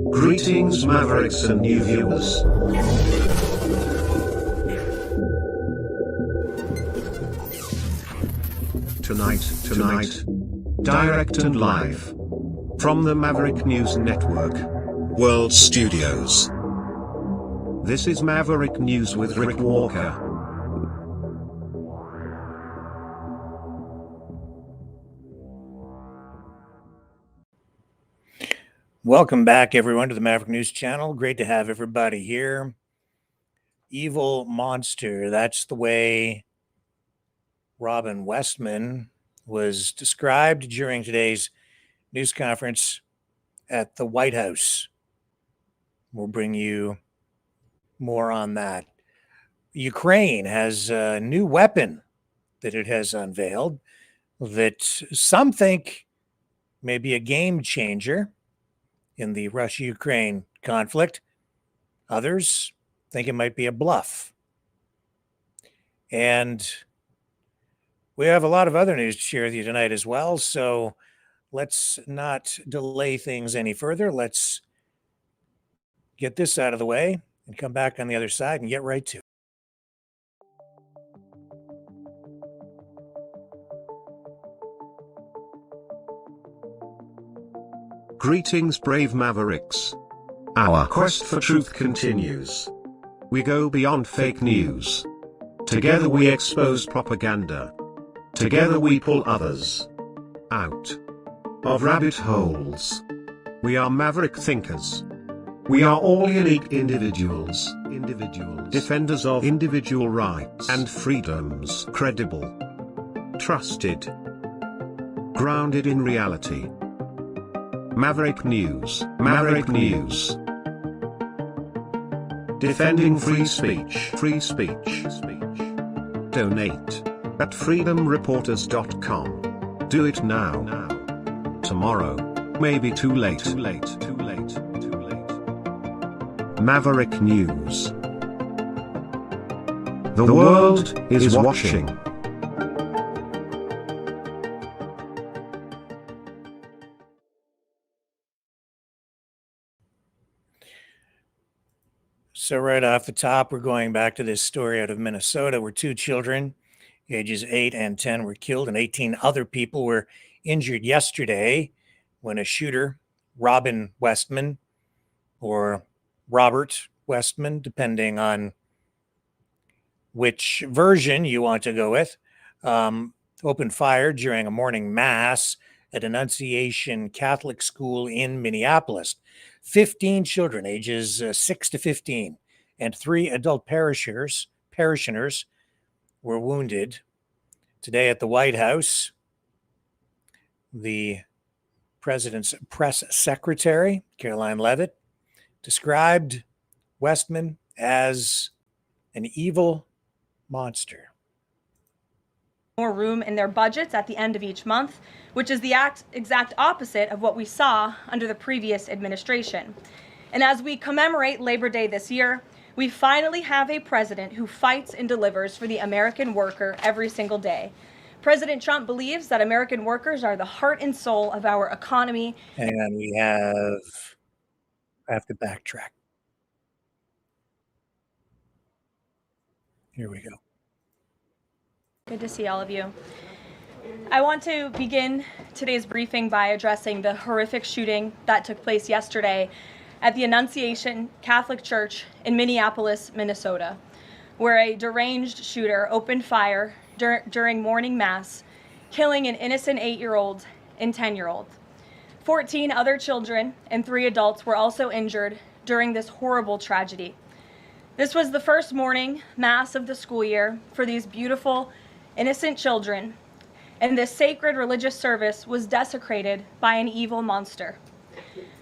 Greetings, Mavericks and new viewers. Tonight, direct and live from the Maverick News Network World Studios. This is Maverick News with Rick Walker. Welcome back, everyone, to the Maverick News Channel. Great to have everybody here. Evil monster. That's the way Robin Westman was described during today's news conference at the White House. We'll bring you more on that. Ukraine has a new weapon that it has unveiled that some think may be a game changer in the Russia-Ukraine conflict. Others think it might be a bluff. And we have a lot of other news to share with you tonight as well, so let's not delay things any further. Let's get this out of the way and come back on the other side and get right to it. Greetings, brave Mavericks. Our quest for truth continues. We go beyond fake news. Together we expose propaganda. Together we pull others out of rabbit holes. We are Maverick thinkers. We are all unique individuals, defenders of individual rights and freedoms, credible, trusted, grounded in reality. Maverick News. Defending free speech. Donate at freedomreporters.com. Do it now. Tomorrow may be too late. Maverick News. The world is watching. So right off the top, we're going back to this story out of Minnesota where 2 children, ages 8 and 10, were killed and 18 other people were injured yesterday when a shooter, Robin Westman, or Robert Westman, depending on which version you want to go with, opened fire during a morning mass at Annunciation Catholic School in Minneapolis. 15 children, ages 6 to 15, and 3 adult parishioners were wounded. Today at the White House, the president's press secretary, Caroline Leavitt, described Westman as an evil monster. More room in their budgets at the end of each month, which is the exact opposite of what we saw under the previous administration. And as we commemorate Labor Day this year, we finally have a president who fights and delivers for the American worker every single day. President Trump believes that American workers are the heart and soul of our economy. And we have, I have to backtrack. Here we go. Good to see all of you. I want to begin today's briefing by addressing the horrific shooting that took place yesterday at the Annunciation Catholic Church in Minneapolis, Minnesota, where a deranged shooter opened fire during morning mass, killing an innocent 8-year-old and 10-year-old. 14 other children and 3 adults were also injured during this horrible tragedy. This was the first morning mass of the school year for these beautiful, innocent children, and this sacred religious service was desecrated by an evil monster.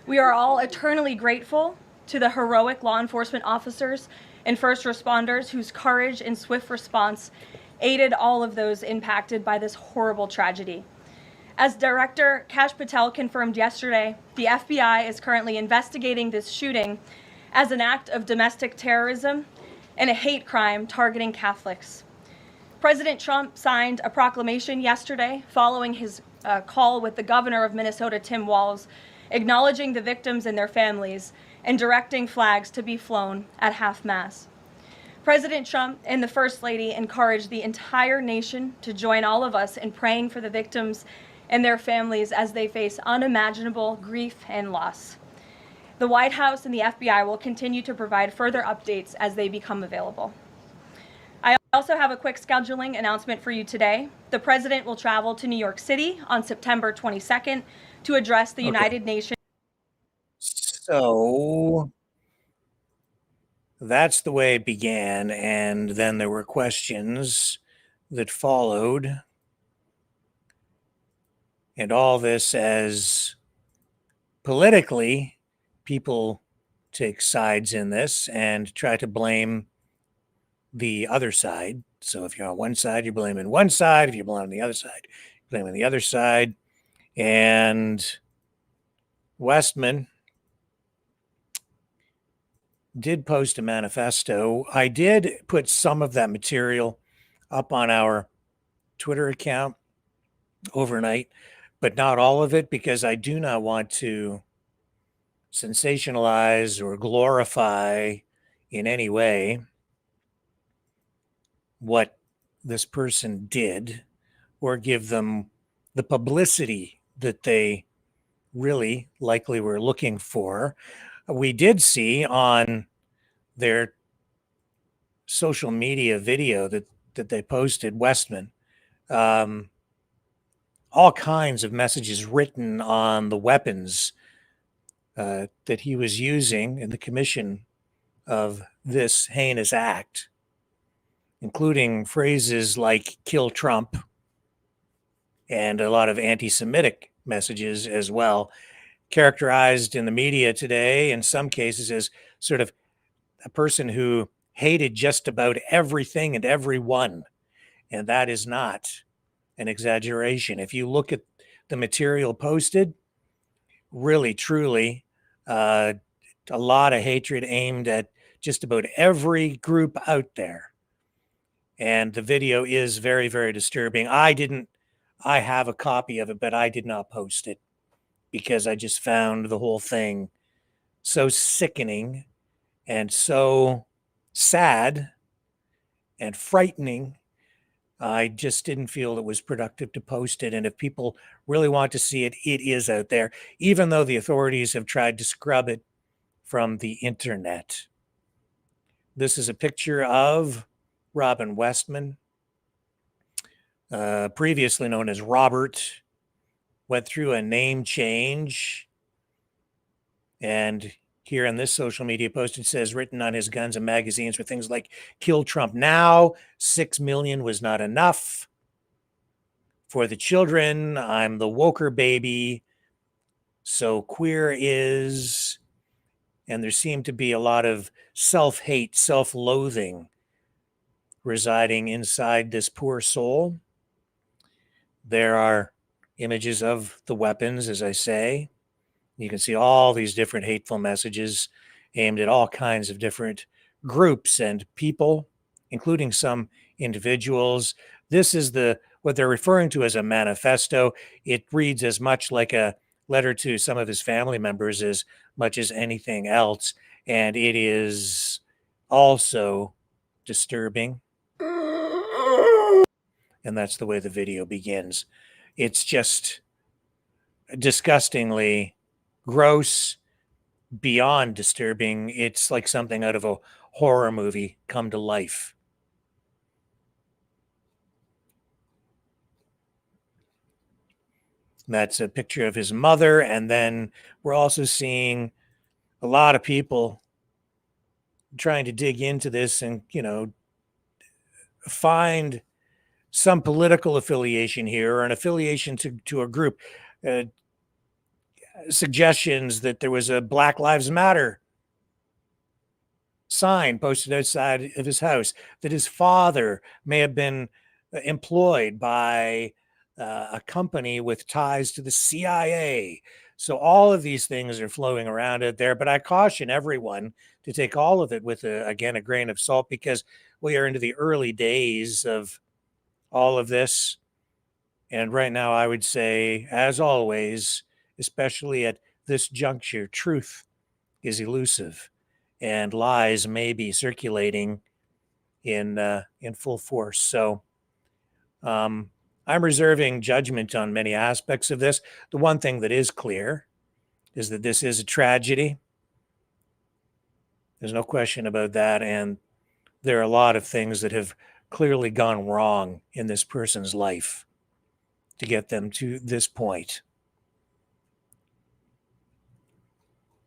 We are all eternally grateful to the heroic law enforcement officers and first responders whose courage and swift response aided all of those impacted by this horrible tragedy. As Director Kash Patel confirmed yesterday, the FBI is currently investigating this shooting as an act of domestic terrorism and a hate crime targeting Catholics. President Trump signed a proclamation yesterday following his call with the governor of Minnesota, Tim Walz, acknowledging the victims and their families and directing flags to be flown at half-mast. President Trump and the First Lady encouraged the entire nation to join all of us in praying for the victims and their families as they face unimaginable grief and loss. The White House and the FBI will continue to provide further updates as they become available. I also have a quick scheduling announcement for you today. The President will travel to New York City on September 22nd to address the United Nations. So that's the way it began, and then there were questions that followed, and all this as politically people take sides in this and try to blame the other side. So if you're on one side, you're blaming one side. If you're on the other side, you're blaming the other side. And Westman did post a manifesto. I did put some of that material up on our Twitter account overnight, but not all of it, because I do not want to sensationalize or glorify in any way what this person did or give them the publicity that they really likely were looking for. We did see on their social media video that they posted, Westman, all kinds of messages written on the weapons that he was using in the commission of this heinous act, including phrases like "kill Trump" and a lot of anti-Semitic messages as well, characterized in the media today in some cases as sort of a person who hated just about everything and everyone. And that is not an exaggeration. If you look at the material posted, really, truly, a lot of hatred aimed at just about every group out there. And the video is very, very disturbing. I have a copy of it, but I did not post it because I just found the whole thing so sickening and so sad and frightening. I just didn't feel it was productive to post it. And if people really want to see it, it is out there, even though the authorities have tried to scrub it from the internet. This is a picture of Robin Westman, previously known as Robert, went through a name change. And here in this social media post, it says, written on his guns and magazines were things like "Kill Trump now," 6 million was not enough. For the children, I'm the woker baby. So queer is. And there seemed to be a lot of self-hate, self-loathing residing inside this poor soul. There are images of the weapons, as I say. You can see all these different hateful messages aimed at all kinds of different groups and people, including some individuals. This is what they're referring to as a manifesto. It reads as much like a letter to some of his family members as much as anything else. And it is also disturbing. And that's the way the video begins. It's just disgustingly gross, beyond disturbing. It's like something out of a horror movie come to life. That's a picture of his mother. And then we're also seeing a lot of people trying to dig into this and, find some political affiliation here or an affiliation to a group. Suggestions that there was a Black Lives Matter sign posted outside of his house, that his father may have been employed by a company with ties to the CIA. So all of these things are flowing around out there, but I caution everyone to take all of it with, a grain of salt, because we are into the early days of all of this. And right now, I would say, as always, especially at this juncture, truth is elusive, and lies may be circulating in full force. So I'm reserving judgment on many aspects of this. The one thing that is clear is that this is a tragedy. There's no question about that, and there are a lot of things that have clearly gone wrong in this person's life to get them to this point,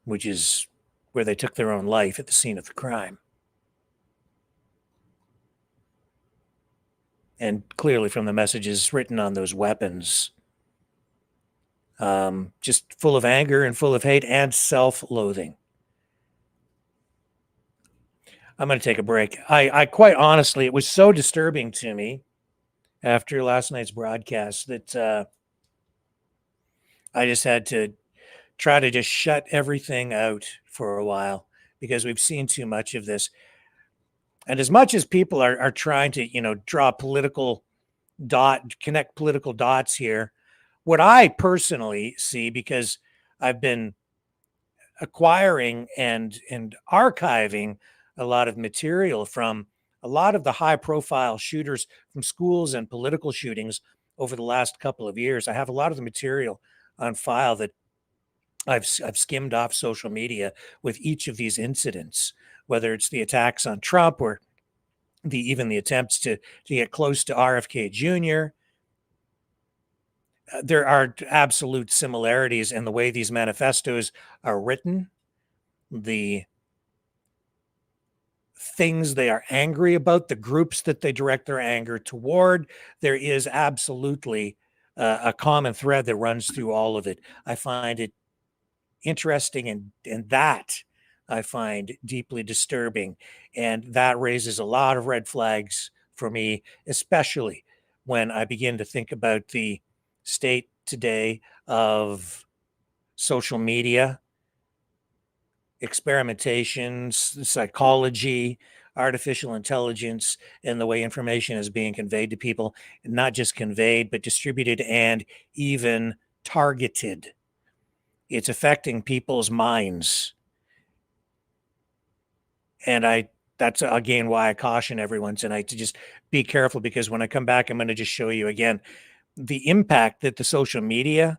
which is where they took their own life at the scene of the crime. And clearly from the messages written on those weapons, just full of anger and full of hate and self-loathing. I'm going to take a break. I quite honestly, it was so disturbing to me after last night's broadcast that I just had to try to just shut everything out for a while, because we've seen too much of this. And as much as people are trying to, connect political dots here, what I personally see, because I've been acquiring and archiving a lot of material from a lot of the high profile shooters from schools and political shootings over the last couple of years. I have a lot of the material on file that I've skimmed off social media with each of these incidents, whether it's the attacks on Trump or even the attempts to get close to RFK Jr. There are absolute similarities in the way these manifestos are written, the things they are angry about, the groups that they direct their anger toward. There is absolutely a common thread that runs through all of it. I find it interesting, and that I find deeply disturbing. And that raises a lot of red flags for me, especially when I begin to think about the state today of social media, experimentation, psychology, artificial intelligence, and the way information is being conveyed to people, not just conveyed, but distributed and even targeted. It's affecting people's minds. And that's again why I caution everyone tonight to just be careful, because when I come back, I'm going to just show you again the impact that the social media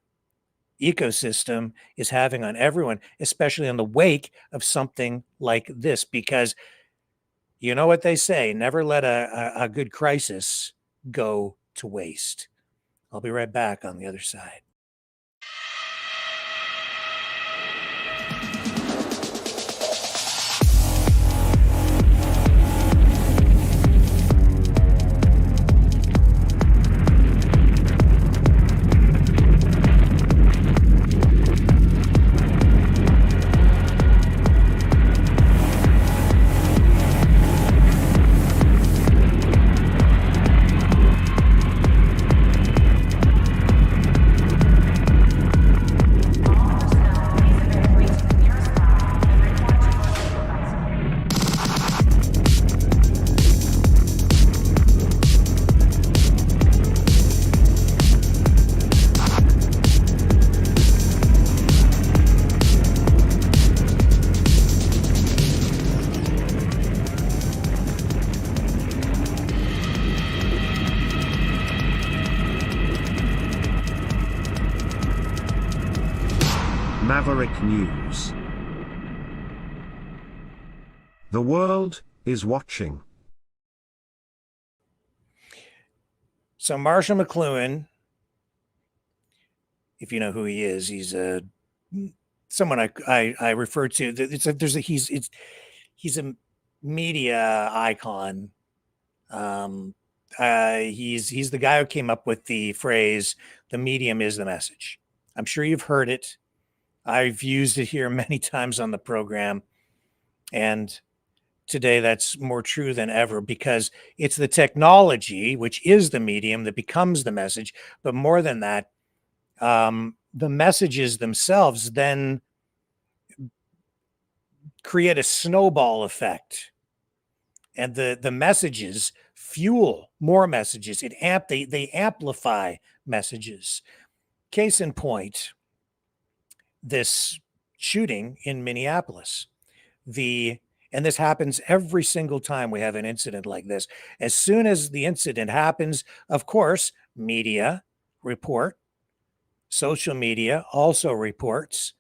ecosystem is having on everyone, especially in the wake of something like this, because you know what they say, never let a good crisis go to waste. I'll be right back on the other side. Maverick News. The world is watching. So Marshall McLuhan, if you know who he is, he's someone I refer to. He's a media icon. He's the guy who came up with the phrase, "The medium is the message." I'm sure you've heard it. I've used it here many times on the program, and today that's more true than ever, because it's the technology, which is the medium, that becomes the message. But more than that, the messages themselves then create a snowball effect, and the messages fuel more messages. They amplify messages. Case in point, this shooting in Minneapolis. And this happens every single time we have an incident like this. As soon as the incident happens, of course, media report, social media also reports,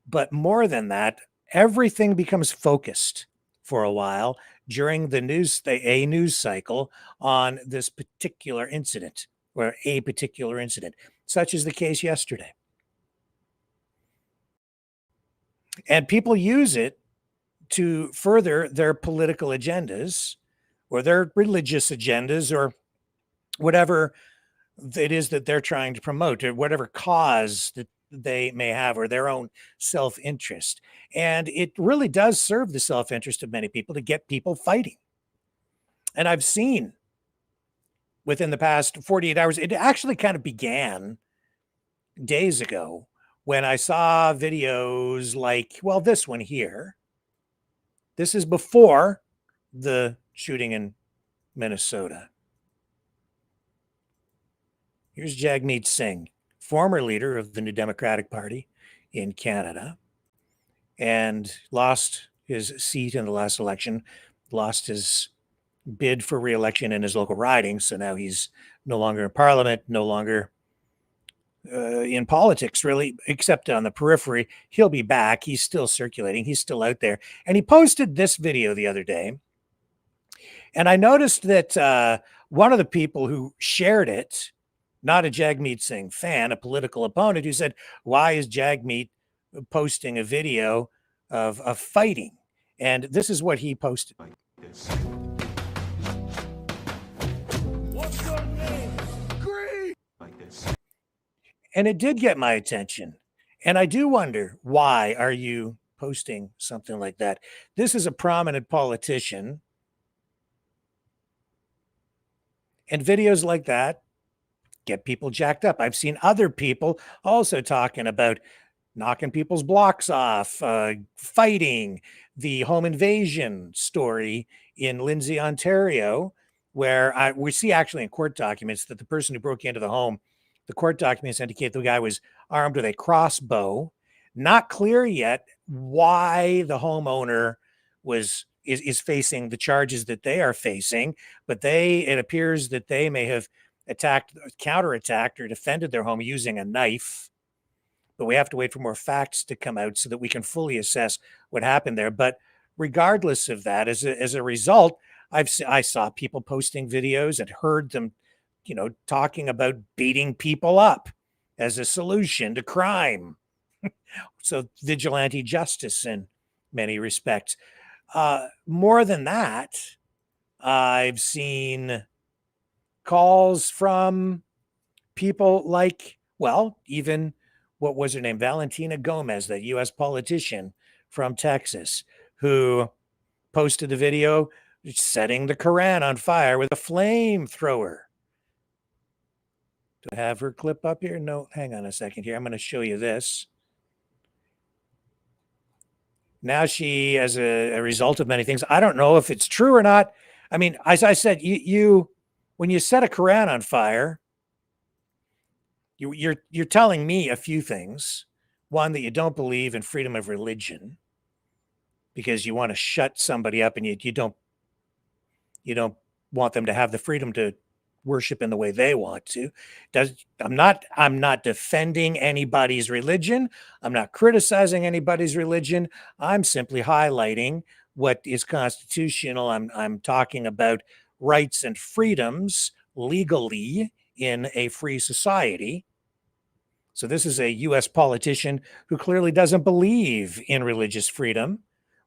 but more than that, everything becomes focused for a while during a news cycle on this particular incident or a particular incident, such as the case yesterday. And people use it to further their political agendas or their religious agendas or whatever it is that they're trying to promote or whatever cause that they may have or their own self-interest. And it really does serve the self-interest of many people to get people fighting. And I've seen within the past 48 hours, it actually kind of began days ago when I saw videos like, well, this one here. This is before the shooting in Minnesota. Here's Jagmeet Singh, former leader of the New Democratic Party in Canada, and lost his seat in the last election, lost his bid for re-election in his local riding. So now he's no longer in Parliament, no longer in politics, really, except on the periphery. He'll be back. He's still circulating. He's still out there. And he posted this video the other day. And I noticed that one of the people who shared it, not a Jagmeet Singh fan, a political opponent, who said, why is Jagmeet posting a video of fighting? And this is what he posted. What's your name? Green. Like this. And it did get my attention. And I do wonder, why are you posting something like that? This is a prominent politician. And videos like that get people jacked up. I've seen other people also talking about knocking people's blocks off, fighting, the home invasion story in Lindsay, Ontario, where we see actually in court documents that the person who broke into the home, the court documents indicate the guy was armed with a crossbow. Not clear yet why the homeowner is facing the charges that they are facing, but it appears that they may have counterattacked or defended their home using a knife. But we have to wait for more facts to come out so that we can fully assess what happened there. But regardless of that, as a result, I saw people posting videos and heard them, talking about beating people up as a solution to crime. So vigilante justice in many respects. More than that, I've seen calls from people like, well, even what was her name? Valentina Gomez, the U.S. politician from Texas, who posted a video setting the Quran on fire with a flamethrower. Do I have her clip up here? No, hang on a second here. I'm going to show you this. Now she, as a result of many things, I don't know if it's true or not. I mean, as I said, when you set a Quran on fire, you're telling me a few things. One, that you don't believe in freedom of religion because you want to shut somebody up, and you don't want them to have the freedom to worship in the way they want to. I'm not defending anybody's religion. I'm not criticizing anybody's religion. I'm simply highlighting what is constitutional. I'm talking about rights and freedoms legally in a free society. So this is a U.S. politician who clearly doesn't believe in religious freedom.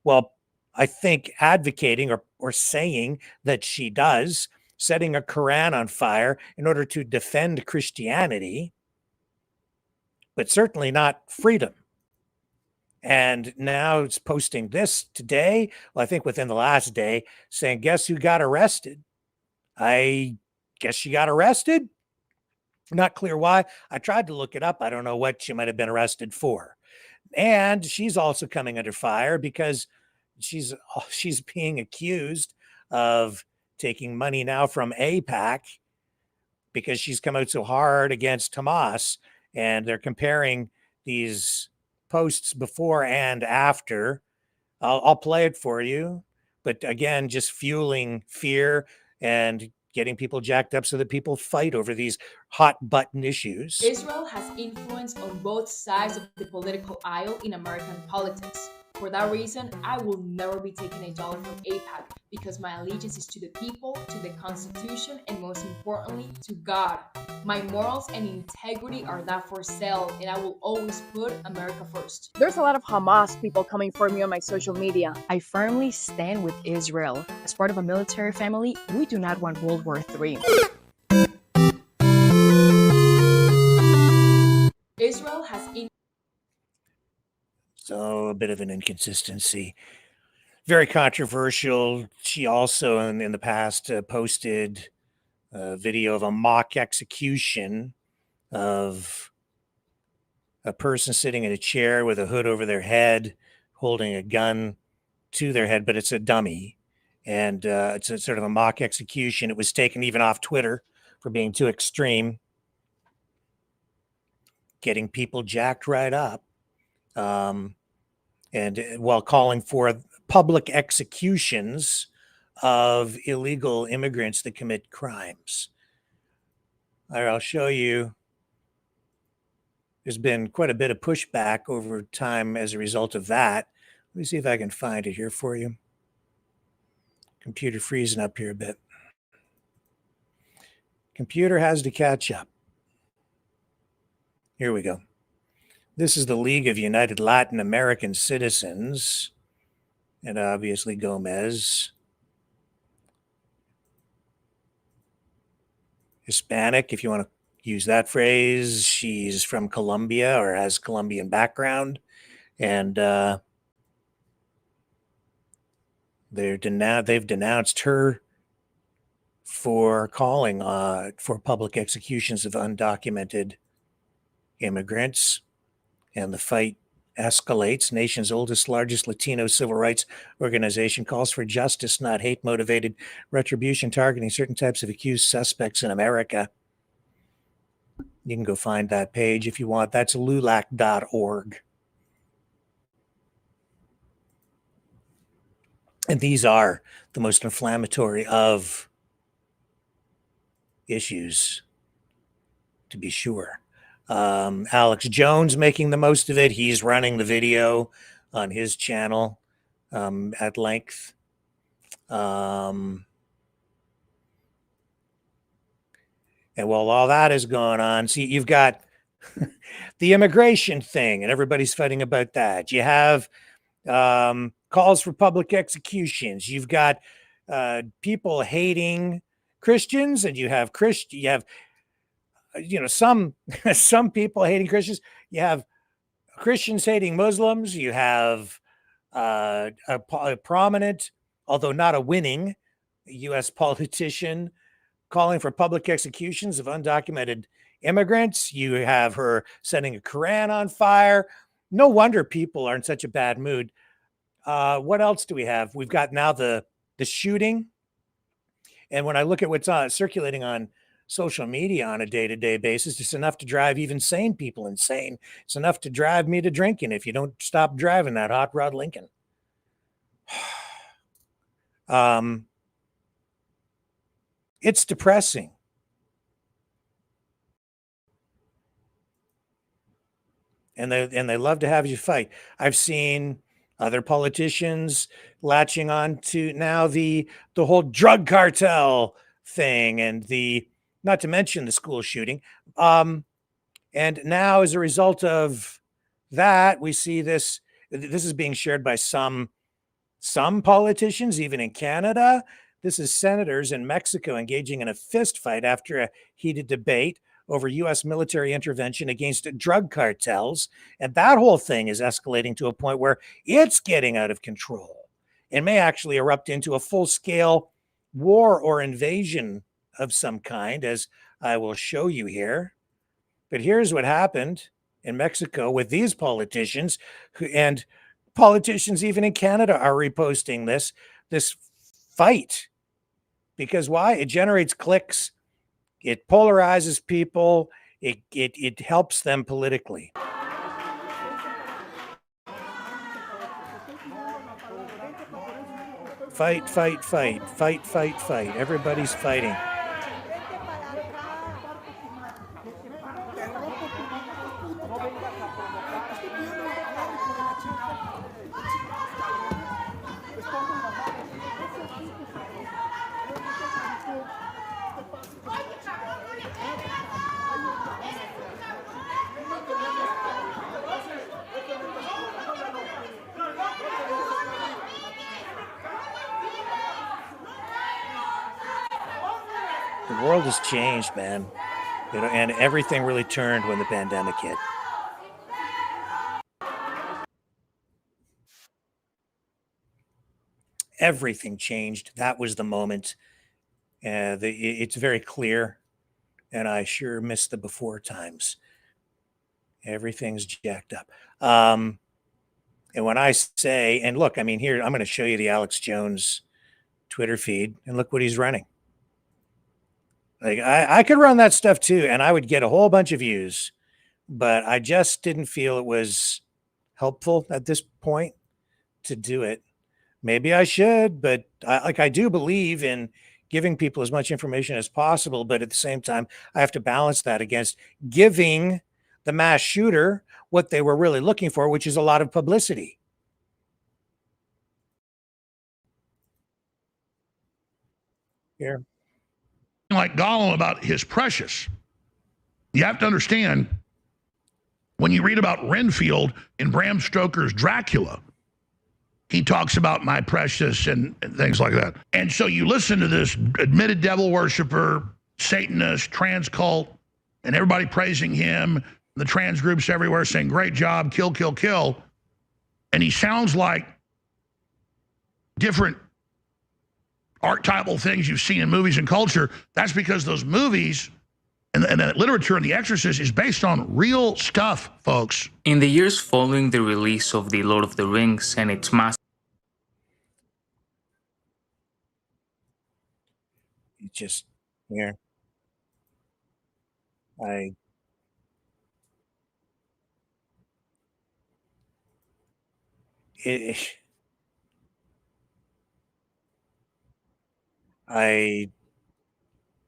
Well, I think advocating or saying that she does, setting a Quran on fire in order to defend Christianity, but certainly not freedom. And now it's posting this today, well, I think within the last day, saying, guess who got arrested? I guess she got arrested. Not clear why. I tried to look it up. I don't know what she might have been arrested for. And she's also coming under fire because she's being accused of taking money now from AIPAC because she's come out so hard against Hamas, and they're comparing these posts before and after. I'll play it for you, but again, just fueling fear and getting people jacked up so that people fight over these hot button issues. Israel has influence on both sides of the political aisle in American politics. For that reason, I will never be taking $1 from AIPAC because my allegiance is to the people, to the Constitution, and most importantly, to God. My morals and integrity are not for sale, and I will always put America first. There's a lot of Hamas people coming for me on my social media. I firmly stand with Israel. As part of a military family, we do not want World War III. Israel has So a bit of an inconsistency. Very controversial. She also in the past posted a video of a mock execution of a person sitting in a chair with a hood over their head, holding a gun to their head, but it's a dummy. And it's a sort of a mock execution. It was taken even off Twitter for being too extreme, getting people jacked right up. And while calling for public executions of illegal immigrants that commit crimes. I'll show you. There's been quite a bit of pushback over time as a result of that. Let me see if I can find it here for you. Computer freezing up here a bit. Computer has to catch up. Here we go. This is the League of United Latin American Citizens, and obviously Gomez. Hispanic, if you want to use that phrase. She's from Colombia or has Colombian background, and they've denounced her for calling for public executions of undocumented immigrants. And the fight escalates. Nation's oldest, largest Latino civil rights organization calls for justice, not hate-motivated retribution targeting certain types of accused suspects in America. You can go find that page if you want. That's lulac.org. And these are the most inflammatory of issues, to be sure. Alex Jones making the most of it. He's running the video on his channel at length. And while all that is going on, see, you've got the immigration thing, and everybody's fighting about that. You have calls for public executions. You've got people hating Christians, and you have some people hating Christians. You have Christians hating Muslims. You have a prominent, although not a winning, U.S. politician calling for public executions of undocumented immigrants. You have her setting a Quran on fire. No wonder people are in such a bad mood. What else do we have? We've got now the shooting. And when I look at what's circulating on social media on a day-to-day basis, it's enough to drive even sane people insane. It's enough to drive me to drinking if you don't stop driving that hot rod Lincoln. It's depressing. And they love to have you fight. I've seen other politicians latching on to now the whole drug cartel thing, and not to mention the school shooting. And now, as a result of that, we see this is being shared by some politicians, even in Canada. This is senators in Mexico engaging in a fist fight after a heated debate over U.S. military intervention against drug cartels. And that whole thing is escalating to a point where it's getting out of control and may actually erupt into a full-scale war or invasion of some kind, as I will show you here. But here's what happened in Mexico with these politicians, and politicians even in Canada are reposting this fight Because why? It generates clicks. It polarizes people. It helps them politically. Fight, fight, fight, fight, fight, fight. Everybody's fighting. The world has changed, man. You know, and everything really turned when the pandemic hit. Everything changed. That was the moment. It's very clear, and I sure missed the before times. Everything's jacked up. And when I say, and look, I mean, here, I'm going to show you the Alex Jones Twitter feed, and look what he's running. Like, I could run that stuff too, and I would get a whole bunch of views, but I just didn't feel it was helpful at this point to do it. Maybe I should, but I do believe in giving people as much information as possible. But at the same time, I have to balance that against giving the mass shooter what they were really looking for, which is a lot of publicity. Here. Like Gollum about his precious. You have to understand, when you read about Renfield in Bram Stoker's Dracula, he talks about my precious and things like that. And so you listen to this admitted devil worshiper, Satanist, trans cult, and everybody praising him, the trans groups everywhere saying, great job, kill, kill, kill. And he sounds like different archetypal things you've seen in movies and culture. That's because those movies and the literature and The Exorcist is based on real stuff, folks. In the years following the release of The Lord of the Rings and its mass... It's just, here. I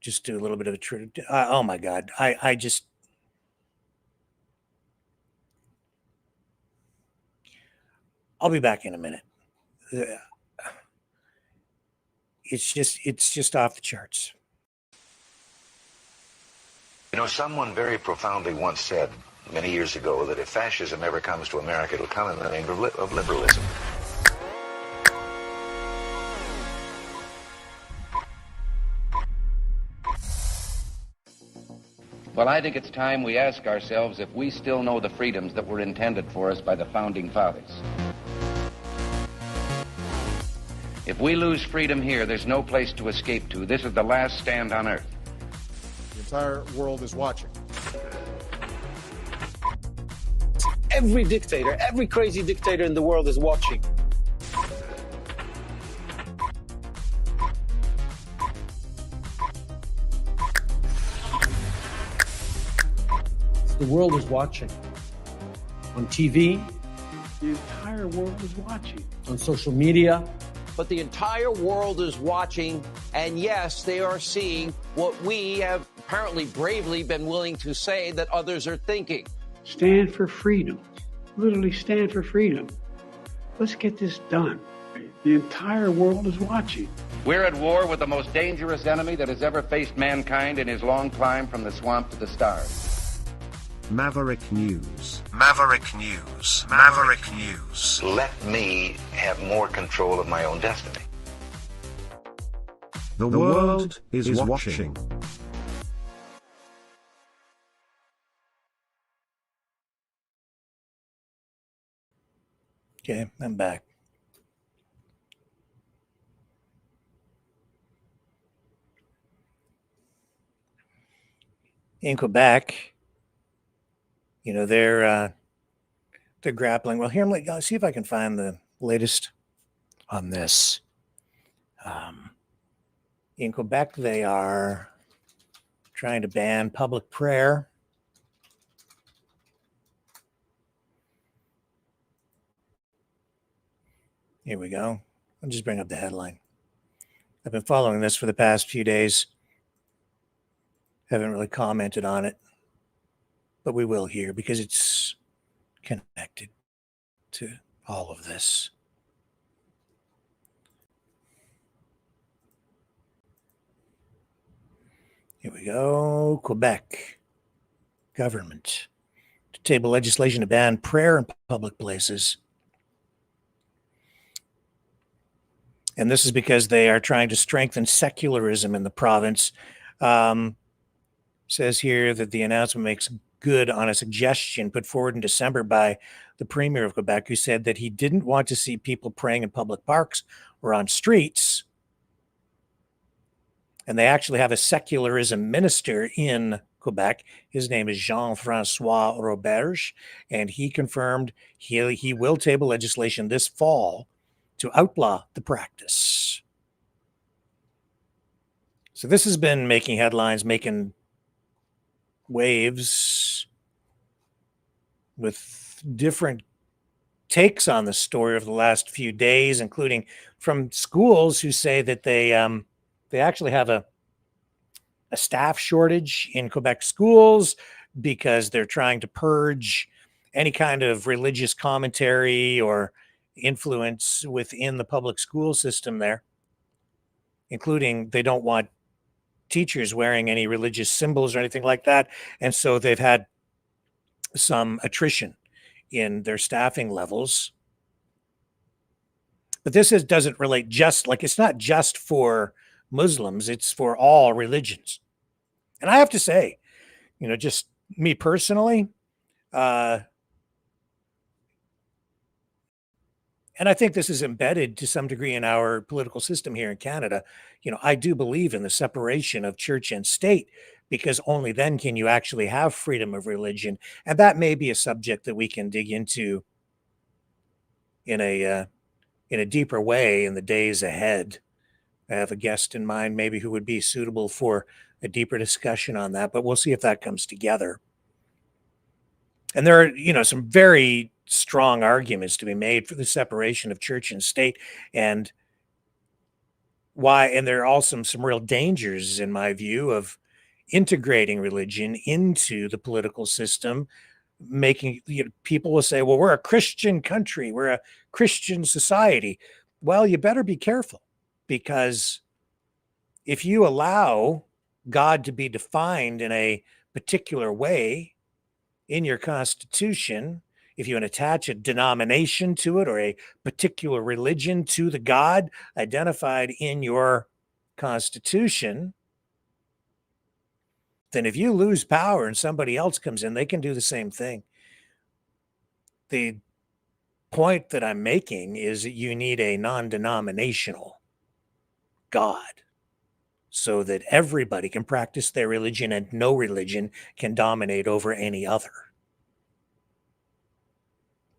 just do a little bit of a oh my God. I just, I'll be back in a minute. It's just off the charts. You know, someone very profoundly once said many years ago that if fascism ever comes to America, it'll come in the name of liberalism. Well, I think it's time we ask ourselves if we still know the freedoms that were intended for us by the Founding Fathers. If we lose freedom here, there's no place to escape to. This is the last stand on Earth. The entire world is watching. Every dictator, every crazy dictator in the world is watching. The world is watching. On TV, the entire world is watching. On social media. But the entire world is watching, and yes, they are seeing what we have apparently bravely been willing to say that others are thinking. Stand for freedom. Literally stand for freedom. Let's get this done. The entire world is watching. We're at war with the most dangerous enemy that has ever faced mankind in his long climb from the swamp to the stars. Maverick News. Maverick News. Maverick News. Let me have more control of my own destiny. The world is watching. Okay, I'm back. In Quebec, you know, they're grappling. Well, here, let's see if I can find the latest on this. In Quebec, they are trying to ban public prayer. Here we go. I'll just bring up the headline. I've been following this for the past few days. Haven't really commented on it, but we will here because it's connected to all of this. Here we go. Quebec government to table legislation to ban prayer in public places. And this is because they are trying to strengthen secularism in the province. Says here that the announcement makes good on a suggestion put forward in December by the Premier of Quebec, who said that he didn't want to see people praying in public parks or on streets. And they actually have a secularism minister in Quebec. His name is Jean-François Roberge, and he confirmed he will table legislation this fall to outlaw the practice. So this has been making headlines, making waves with different takes on the story over the last few days, including from schools who say that they actually have a staff shortage in Quebec schools because they're trying to purge any kind of religious commentary or influence within the public school system there, including they don't want teachers wearing any religious symbols or anything like that. And so they've had some attrition in their staffing levels. But this doesn't relate just like it's not just for Muslims, it's for all religions. And I have to say, just me personally, and I think this is embedded to some degree in our political system here in Canada. I do believe in the separation of church and state because only then can you actually have freedom of religion. And that may be a subject that we can dig into in a deeper way in the days ahead. I have a guest in mind maybe who would be suitable for a deeper discussion on that, but we'll see if that comes together. And there are, some very strong arguments to be made for the separation of church and state, and there are also some real dangers, in my view, of integrating religion into the political system, making people will say, well, we're a Christian country, we're a Christian society. Well, you better be careful, because if you allow God to be defined in a particular way in your Constitution, if you attach a denomination to it or a particular religion to the God identified in your Constitution, then if you lose power and somebody else comes in, they can do the same thing. The point that I'm making is that you need a non-denominational God so that everybody can practice their religion and no religion can dominate over any other.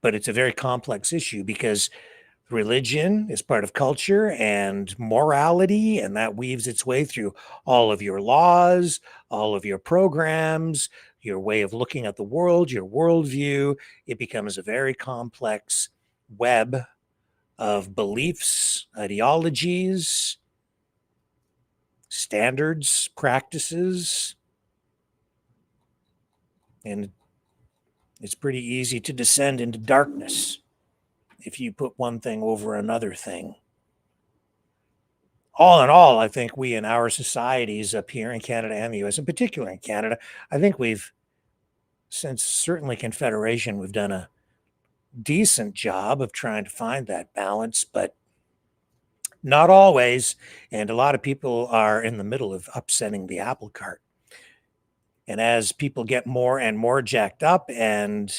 But it's a very complex issue because religion is part of culture and morality, and that weaves its way through all of your laws, all of your programs, your way of looking at the world, your worldview. It becomes a very complex web of beliefs, ideologies, standards, practices, and it's pretty easy to descend into darkness if you put one thing over another thing. All in all, I think we in our societies up here in Canada and the US, in particular in Canada, I think since certainly Confederation, we've done a decent job of trying to find that balance, but not always. And a lot of people are in the middle of upsetting the apple cart. And as people get more and more jacked up, and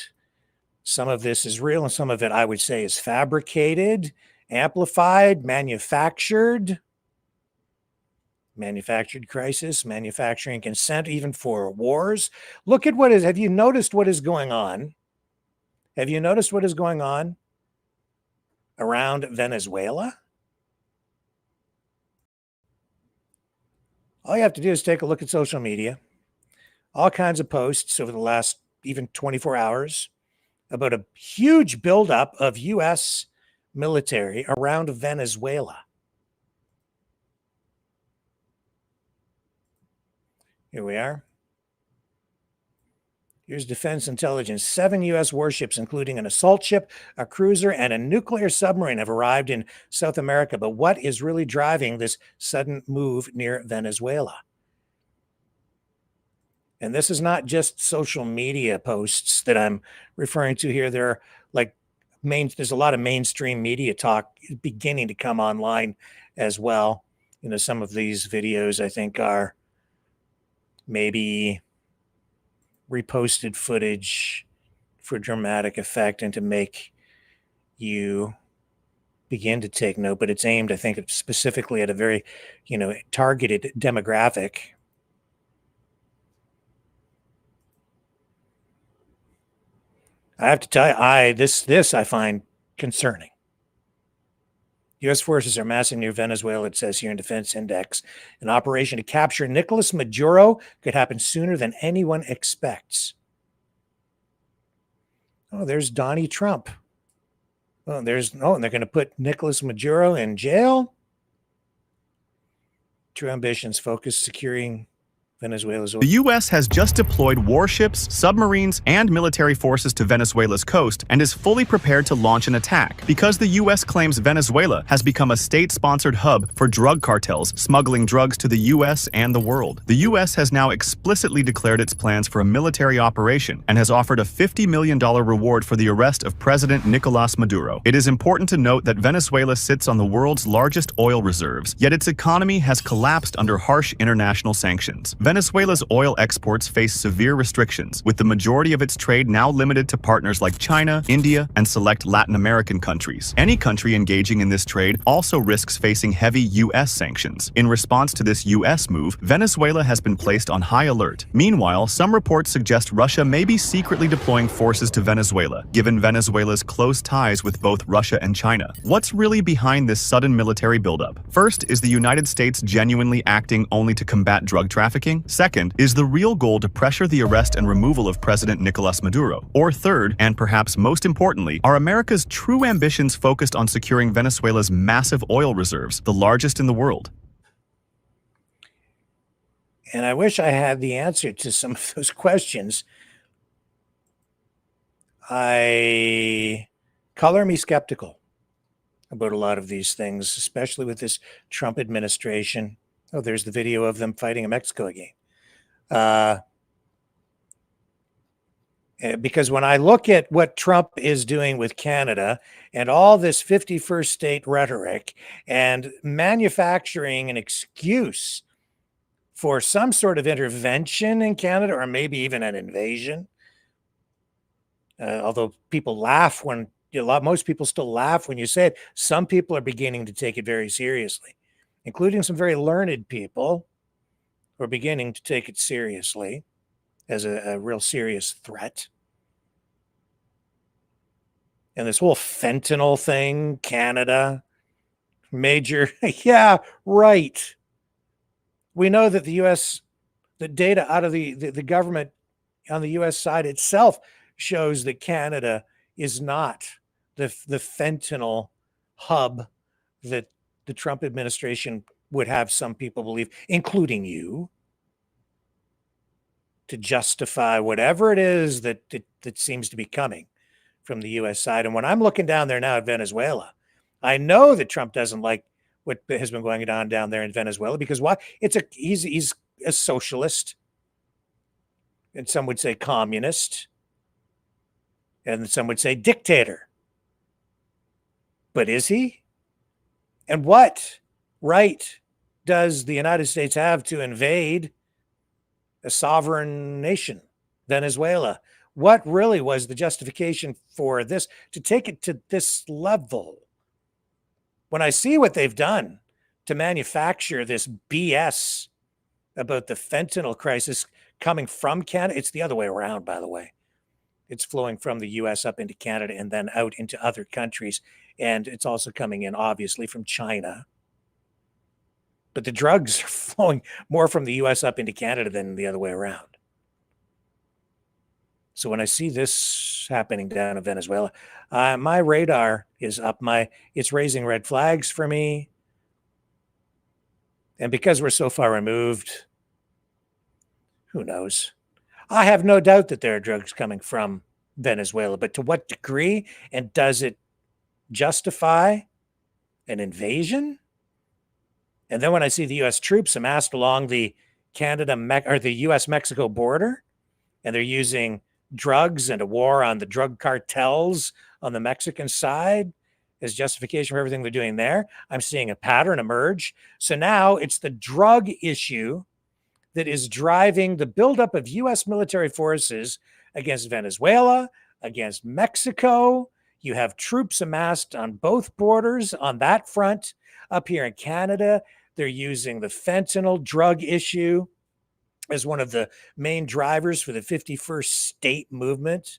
some of this is real and some of it, I would say, is fabricated, amplified, manufactured crisis, manufacturing consent, even for wars. Look at have you noticed what is going on? Have you noticed what is going on around Venezuela? All you have to do is take a look at social media. All kinds of posts over the last even 24 hours about a huge buildup of U.S. military around Venezuela. Here we are. Here's defense intelligence. 7 U.S. warships, including an assault ship, a cruiser, and a nuclear submarine, have arrived in South America. But what is really driving this sudden move near Venezuela? And this is not just social media posts that I'm referring to here. There are there's a lot of mainstream media talk beginning to come online as well. You know, some of these videos I think are maybe reposted footage for dramatic effect and to make you begin to take note, but it's aimed, I think, specifically at a very, targeted demographic. I have to tell you, this I find concerning. U.S. forces are massing near Venezuela, it says here in Defense Index. An operation to capture Nicolas Maduro could happen sooner than anyone expects. Oh, there's Donnie Trump. And they're going to put Nicolas Maduro in jail. True ambitions focus securing Venezuela's. The U.S. has just deployed warships, submarines, and military forces to Venezuela's coast and is fully prepared to launch an attack because the U.S. claims Venezuela has become a state-sponsored hub for drug cartels smuggling drugs to the U.S. and the world. The U.S. has now explicitly declared its plans for a military operation and has offered a $50 million reward for the arrest of President Nicolas Maduro. It is important to note that Venezuela sits on the world's largest oil reserves, yet its economy has collapsed under harsh international sanctions. Venezuela's oil exports face severe restrictions, with the majority of its trade now limited to partners like China, India, and select Latin American countries. Any country engaging in this trade also risks facing heavy U.S. sanctions. In response to this U.S. move, Venezuela has been placed on high alert. Meanwhile, some reports suggest Russia may be secretly deploying forces to Venezuela, given Venezuela's close ties with both Russia and China. What's really behind this sudden military buildup? First, is the United States genuinely acting only to combat drug trafficking? Second, is the real goal to pressure the arrest and removal of President Nicolas Maduro? Or third, and perhaps most importantly, are America's true ambitions focused on securing Venezuela's massive oil reserves, the largest in the world? And I wish I had the answer to some of those questions. I color me skeptical about a lot of these things, especially with this Trump administration. Oh, there's the video of them fighting a Mexico game. Because when I look at what Trump is doing with Canada and all this 51st state rhetoric and manufacturing an excuse for some sort of intervention in Canada, or maybe even an invasion, although people laugh when most people still laugh when you say it, some people are beginning to take it very seriously, including some very learned people who are beginning to take it seriously as a real serious threat. And this whole fentanyl thing, Canada, major, yeah, right. We know that the U.S., the data out of the government on the U.S. side itself shows that Canada is not the fentanyl hub that the Trump administration would have some people believe, including you, to justify whatever it is that seems to be coming from the U.S. side. And when I'm looking down there now at Venezuela, I know that Trump doesn't like what has been going on down there in Venezuela, because why? He's a socialist, and some would say communist, and some would say dictator. But is he? And what right does the United States have to invade a sovereign nation, Venezuela? What really was the justification for this, to take it to this level? When I see what they've done to manufacture this BS about the fentanyl crisis coming from Canada, it's the other way around, by the way. It's flowing from the U.S. up into Canada and then out into other countries. And it's also coming in, obviously, from China. But the drugs are flowing more from the US up into Canada than the other way around. So when I see this happening down in Venezuela, my radar is up. It's raising red flags for me. And because we're so far removed, who knows? I have no doubt that there are drugs coming from Venezuela, but to what degree? And does it justify an invasion? And then when I see the U.S. troops amassed along the the U.S.-Mexico border, and they're using drugs and a war on the drug cartels on the Mexican side as justification for everything they're doing there, I'm seeing a pattern emerge. So now it's the drug issue that is driving the buildup of U.S. military forces against Venezuela, against Mexico. You have troops amassed on both borders on that front. Up here in Canada, they're using the fentanyl drug issue as one of the main drivers for the 51st state movement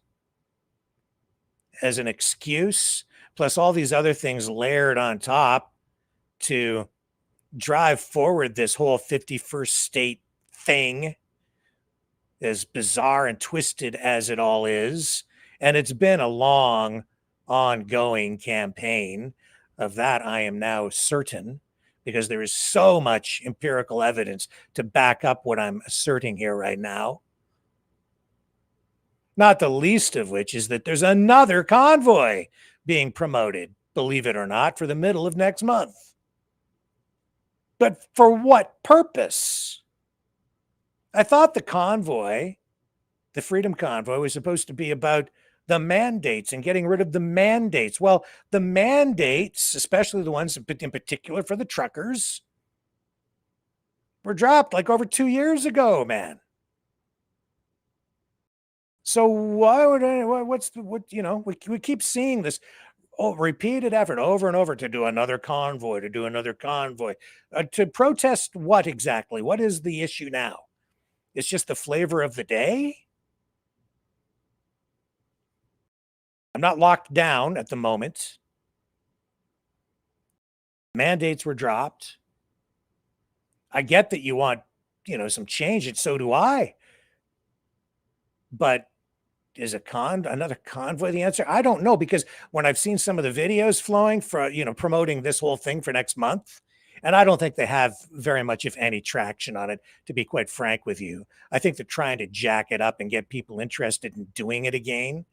as an excuse, plus all these other things layered on top to drive forward this whole 51st state thing, as bizarre and twisted as it all is. And it's been a long, ongoing campaign. Of that, I am now certain, because there is so much empirical evidence to back up what I'm asserting here right now. Not the least of which is that there's another convoy being promoted, believe it or not, for the middle of next month. But for what purpose? I thought the convoy, the Freedom Convoy, was supposed to be about the mandates and getting rid of the mandates. Well, the mandates, especially the ones in particular for the truckers, were dropped like over 2 years ago, man. So why would we keep seeing this repeated effort over and over to do another convoy, to protest what exactly? What is the issue now? It's just the flavor of the day? I'm not locked down at the moment. Mandates were dropped. I get that you want, some change, and so do I. But is another convoy the answer? I don't know, because when I've seen some of the videos flowing for, promoting this whole thing for next month, and I don't think they have very much, if any, traction on it, to be quite frank with you. I think they're trying to jack it up and get people interested in doing it again.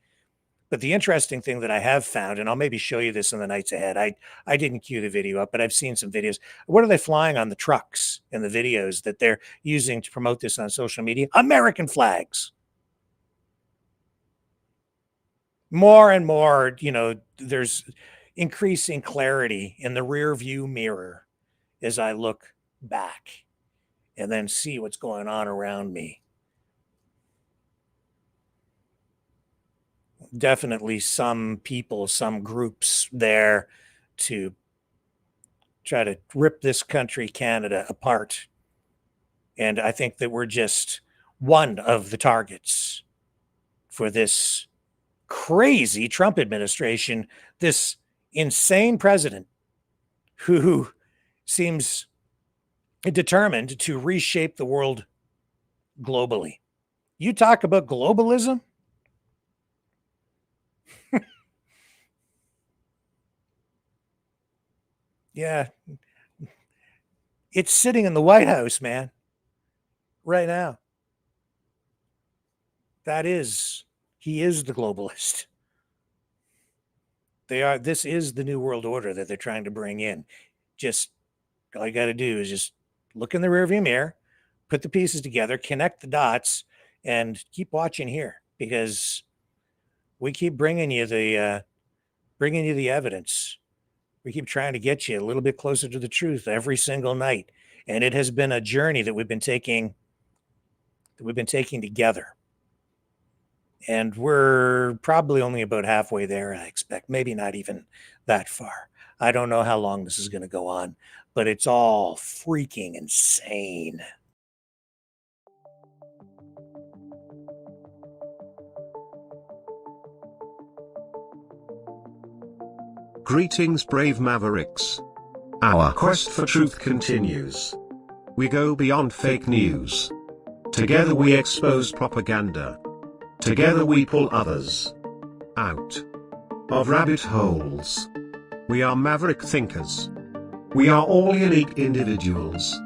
But the interesting thing that I have found, and I'll maybe show you this in the nights ahead, I didn't cue the video up, but I've seen some videos. What are they flying on the trucks in the videos that they're using to promote this on social media? American flags. More and more, there's increasing clarity in the rear view mirror as I look back and then see what's going on around me. Definitely some people, some groups there to try to rip this country, Canada, apart. And I think that we're just one of the targets for this crazy Trump administration, this insane president who seems determined to reshape the world globally. You talk about globalism? Yeah. It's sitting in the White House, man, right now. He is the globalist. This is the new world order that they're trying to bring in. Just all you got to do is just look in the rearview mirror, put the pieces together, connect the dots, and keep watching here, because we keep bringing you the evidence. We keep trying to get you a little bit closer to the truth every single night. And it has been a journey that we've been taking together. And we're probably only about halfway there, I expect. Maybe not even that far. I don't know how long this is going to go on, but it's all freaking insane. Greetings, brave Mavericks. Our quest for truth continues. We go beyond fake news. Together we expose propaganda. Together we pull others out of rabbit holes. We are maverick thinkers. We are all unique individuals,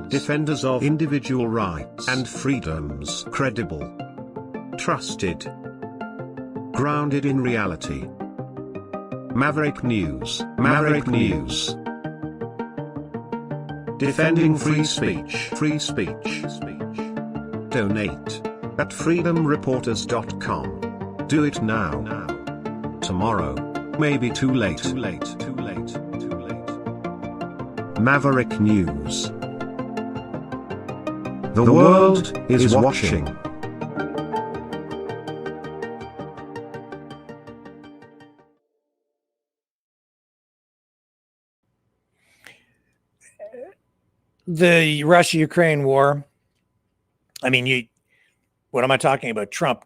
defenders of individual rights and freedoms, credible, trusted, grounded in reality. Maverick News, Maverick News. Defending free speech, free speech. Donate at freedomreporters.com. Do it now. Tomorrow may be too late. Maverick News. The world is watching. The Russia-Ukraine war. I mean, what am I talking about? Trump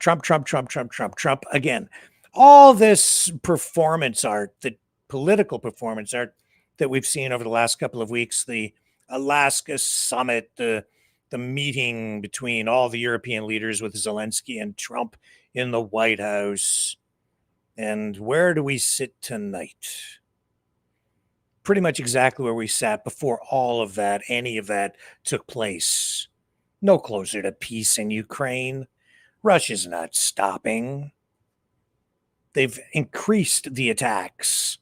again. All this performance art, the political performance art that we've seen over the last couple of weeks, the Alaska summit, the meeting between all the European leaders with Zelensky and Trump in the White House. And where do we sit tonight? Pretty much exactly where we sat before all of that, any of that took place. No closer to peace in Ukraine. Russia's not stopping. They've increased the attacks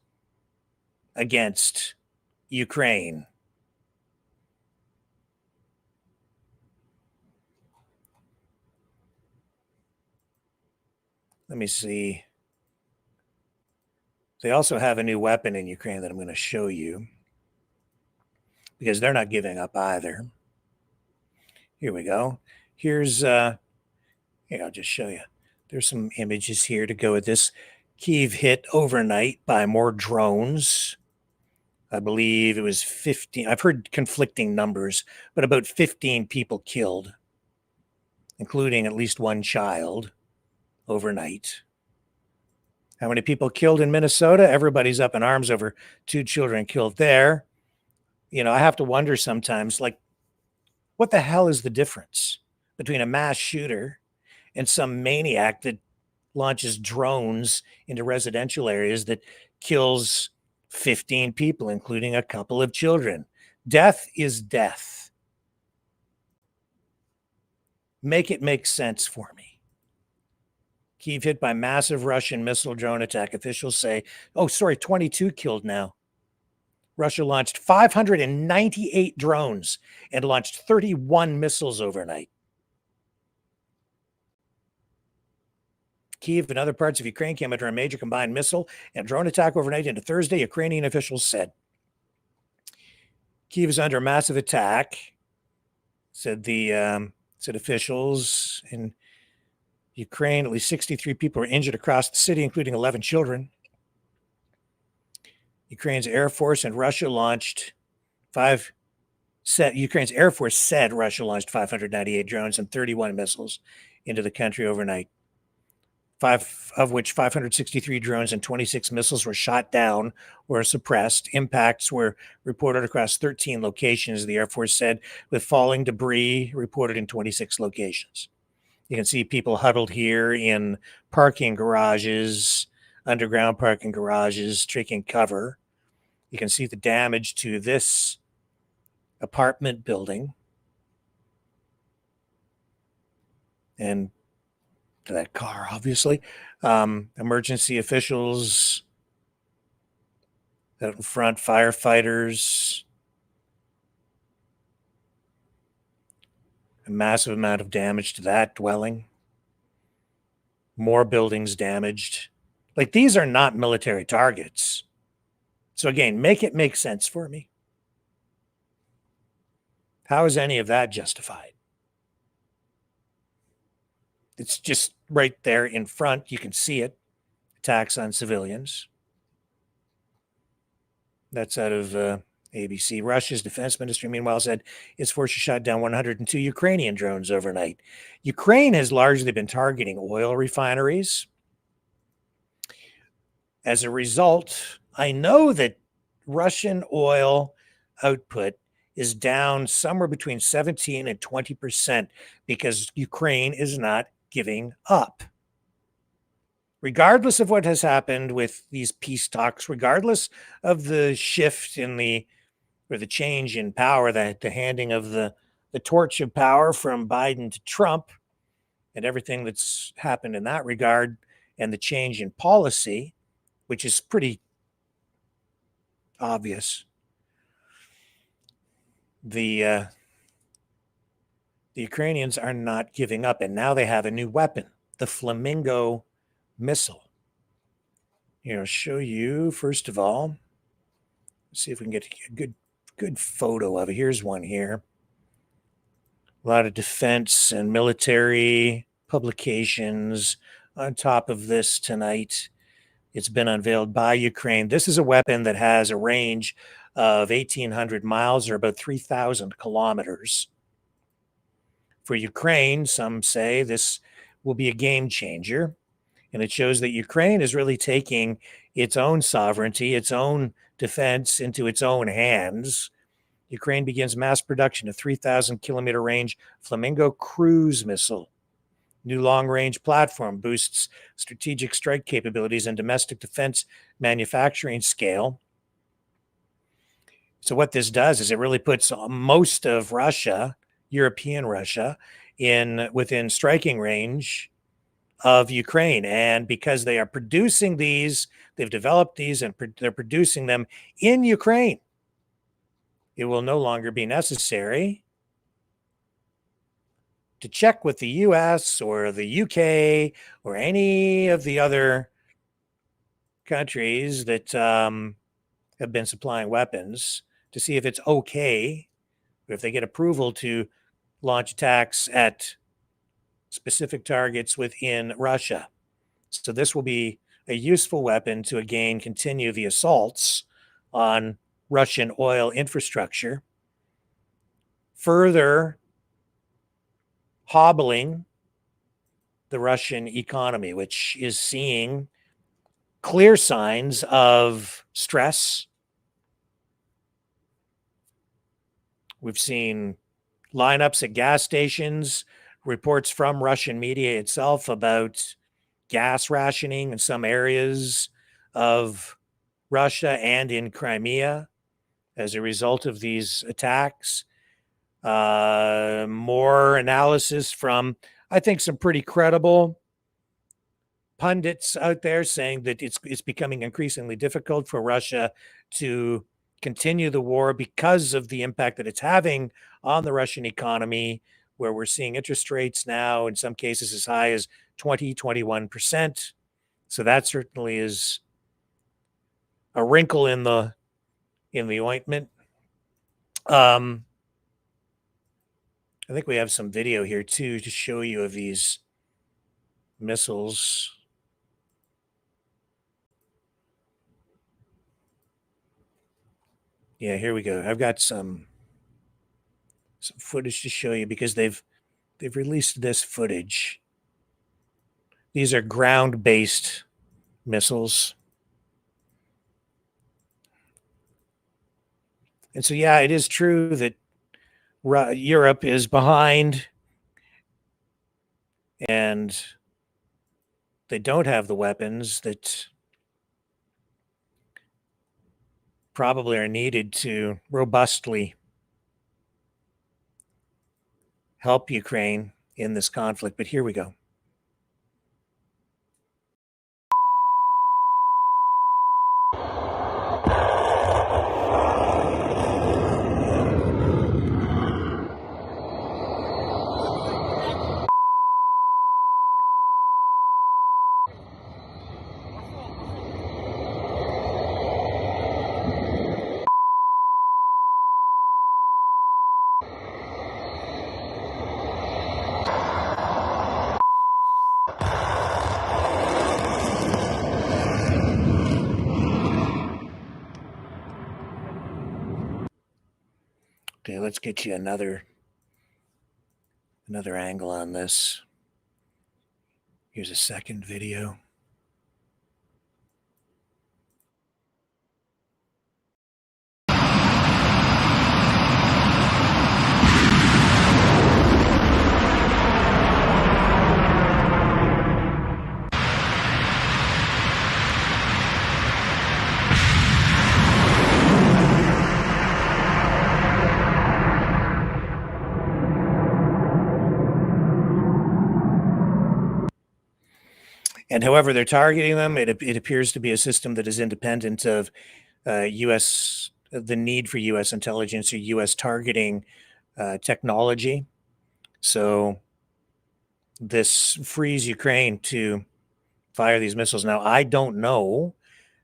against Ukraine. Let me see. They also have a new weapon in Ukraine that I'm going to show you because they're not giving up either. Here we go. Here's, here, I'll just show you. There's some images here to go with this. Kyiv hit overnight by more drones. I believe it was 15. I've heard conflicting numbers, but about 15 people killed, including at least one child overnight. How many people killed in Minnesota? Everybody's up in arms over 2 children killed there. You know, I have to wonder sometimes, like, what the hell is the difference between a mass shooter and some maniac that launches drones into residential areas that kills 15 people, including a couple of children? Death is death. Make it make sense for me. Kyiv hit by massive Russian missile drone attack. Officials say, 22 killed now. Russia launched 598 drones and launched 31 missiles overnight. Kyiv and other parts of Ukraine came under a major combined missile and drone attack overnight into Thursday, Ukrainian officials said. Kyiv is under massive attack, said officials in Ukraine. At least 63 people were injured across the city, including 11 children. Ukraine's Air Force and Russia launched Ukraine's Air Force said Russia launched 598 drones and 31 missiles into the country overnight. 5 of which 563 drones and 26 missiles were shot down or suppressed. Impacts were reported across 13 locations, the Air Force said, with falling debris reported in 26 locations. You can see people huddled here in parking garages, underground parking garages, taking cover. You can see the damage to this apartment building and to that car, obviously. Emergency officials out in front, firefighters. A massive amount of damage to that dwelling. More buildings damaged. Like, these are not military targets. So again, make it make sense for me. How is any of that justified? It's just right there in front. You can see it. Attacks on civilians. That's out of ABC. Russia's defense ministry, meanwhile, said its forces shot down 102 Ukrainian drones overnight. Ukraine has largely been targeting oil refineries. As a result, I know that Russian oil output is down somewhere between 17 and 20% because Ukraine is not giving up. Regardless of what has happened with these peace talks, regardless of the shift in the change in power, the handing of the torch of power from Biden to Trump, and everything that's happened in that regard, and the change in policy, which is pretty obvious. The Ukrainians are not giving up, and now they have a new weapon, the Flamingo missile. Here, I'll show you, first of all, see if we can get a good photo of it. Here's one here. A lot of defense and military publications on top of this tonight. It's been unveiled by Ukraine. This is a weapon that has a range of 1,800 miles, or about 3,000 kilometers. For Ukraine, some say this will be a game changer. And it shows that Ukraine is really taking its own sovereignty, its own defense into its own hands. Ukraine begins mass production of 3,000 kilometer range Flamingo cruise missile. New long-range platform boosts strategic strike capabilities and domestic defense manufacturing scale. So what this does is it really puts most of Russia, European Russia, within striking range of Ukraine. And because they are producing these, they've developed these and they're producing them in Ukraine, it will no longer be necessary to check with the US or the UK or any of the other countries that have been supplying weapons to see if it's okay, or if they get approval to launch attacks at specific targets within Russia. So this will be a useful weapon to again continue the assaults on Russian oil infrastructure, further hobbling the Russian economy, which is seeing clear signs of stress. We've seen lineups at gas stations, reports from Russian media itself about gas rationing in some areas of Russia and in Crimea as a result of these attacks. More analysis from, I think, some pretty credible pundits out there saying that it's becoming increasingly difficult for Russia to continue the war because of the impact that it's having on the Russian economy, where we're seeing interest rates now in some cases as high as 21%. So that certainly is a wrinkle in the ointment. I think we have some video here too to show you of these missiles. Yeah, here we go. I've got some footage to show you because they've released this footage. These are ground-based missiles. And so, yeah, it is true that Europe is behind and they don't have the weapons that probably are needed to robustly help Ukraine in this conflict. But here we go. Okay, let's get you another angle on this. Here's a second video. And however they're targeting them, it appears to be a system that is independent of the need for U.S. intelligence or U.S. targeting technology. So this frees Ukraine to fire these missiles. Now, I don't know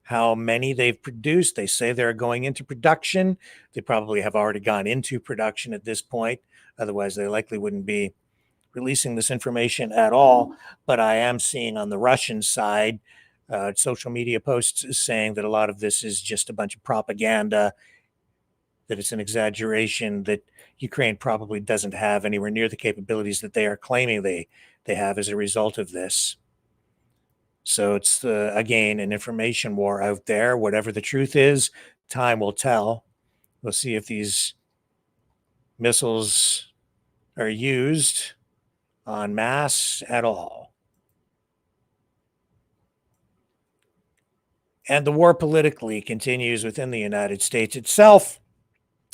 how many they've produced. They say they're going into production. They probably have already gone into production at this point. Otherwise, they likely wouldn't be releasing this information at all. But I am seeing on the Russian side social media posts saying that a lot of this is just a bunch of propaganda, that it's an exaggeration, that Ukraine probably doesn't have anywhere near the capabilities that they are claiming they have as a result of this. So it's, again, an information war out there. Whatever the truth is, time will tell. We'll see if these missiles are used en masse at all. And the war politically continues within the United States itself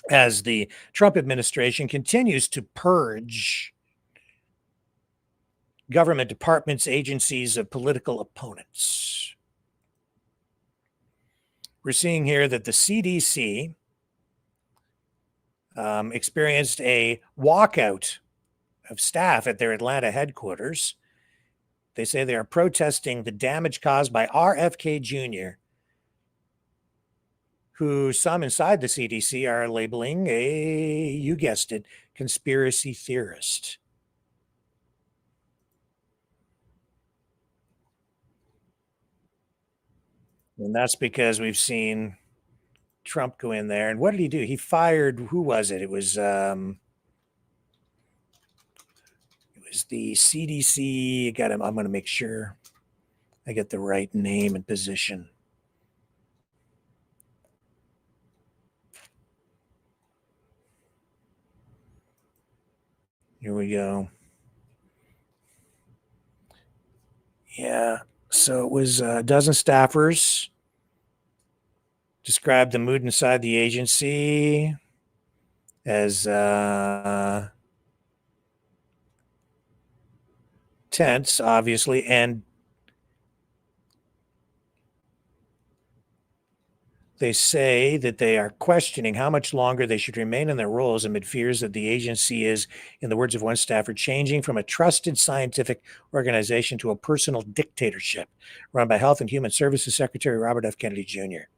as the Trump administration continues to purge government departments, agencies of political opponents. We're seeing here that the CDC experienced a walkout of staff at their Atlanta headquarters. They say they are protesting the damage caused by RFK Jr., who some inside the CDC are labeling a, you guessed it, conspiracy theorist. And that's because we've seen Trump go in there. And what did he do? He fired, who was it? It was the CDC. Got him. I'm going to make sure I get the right name and position. Here we go. Yeah. So it was a dozen staffers described the mood inside the agency as tense, obviously, and they say that they are questioning how much longer they should remain in their roles amid fears that the agency is, in the words of one staffer, changing from a trusted scientific organization to a personal dictatorship run by Health and Human Services Secretary Robert F. Kennedy Jr.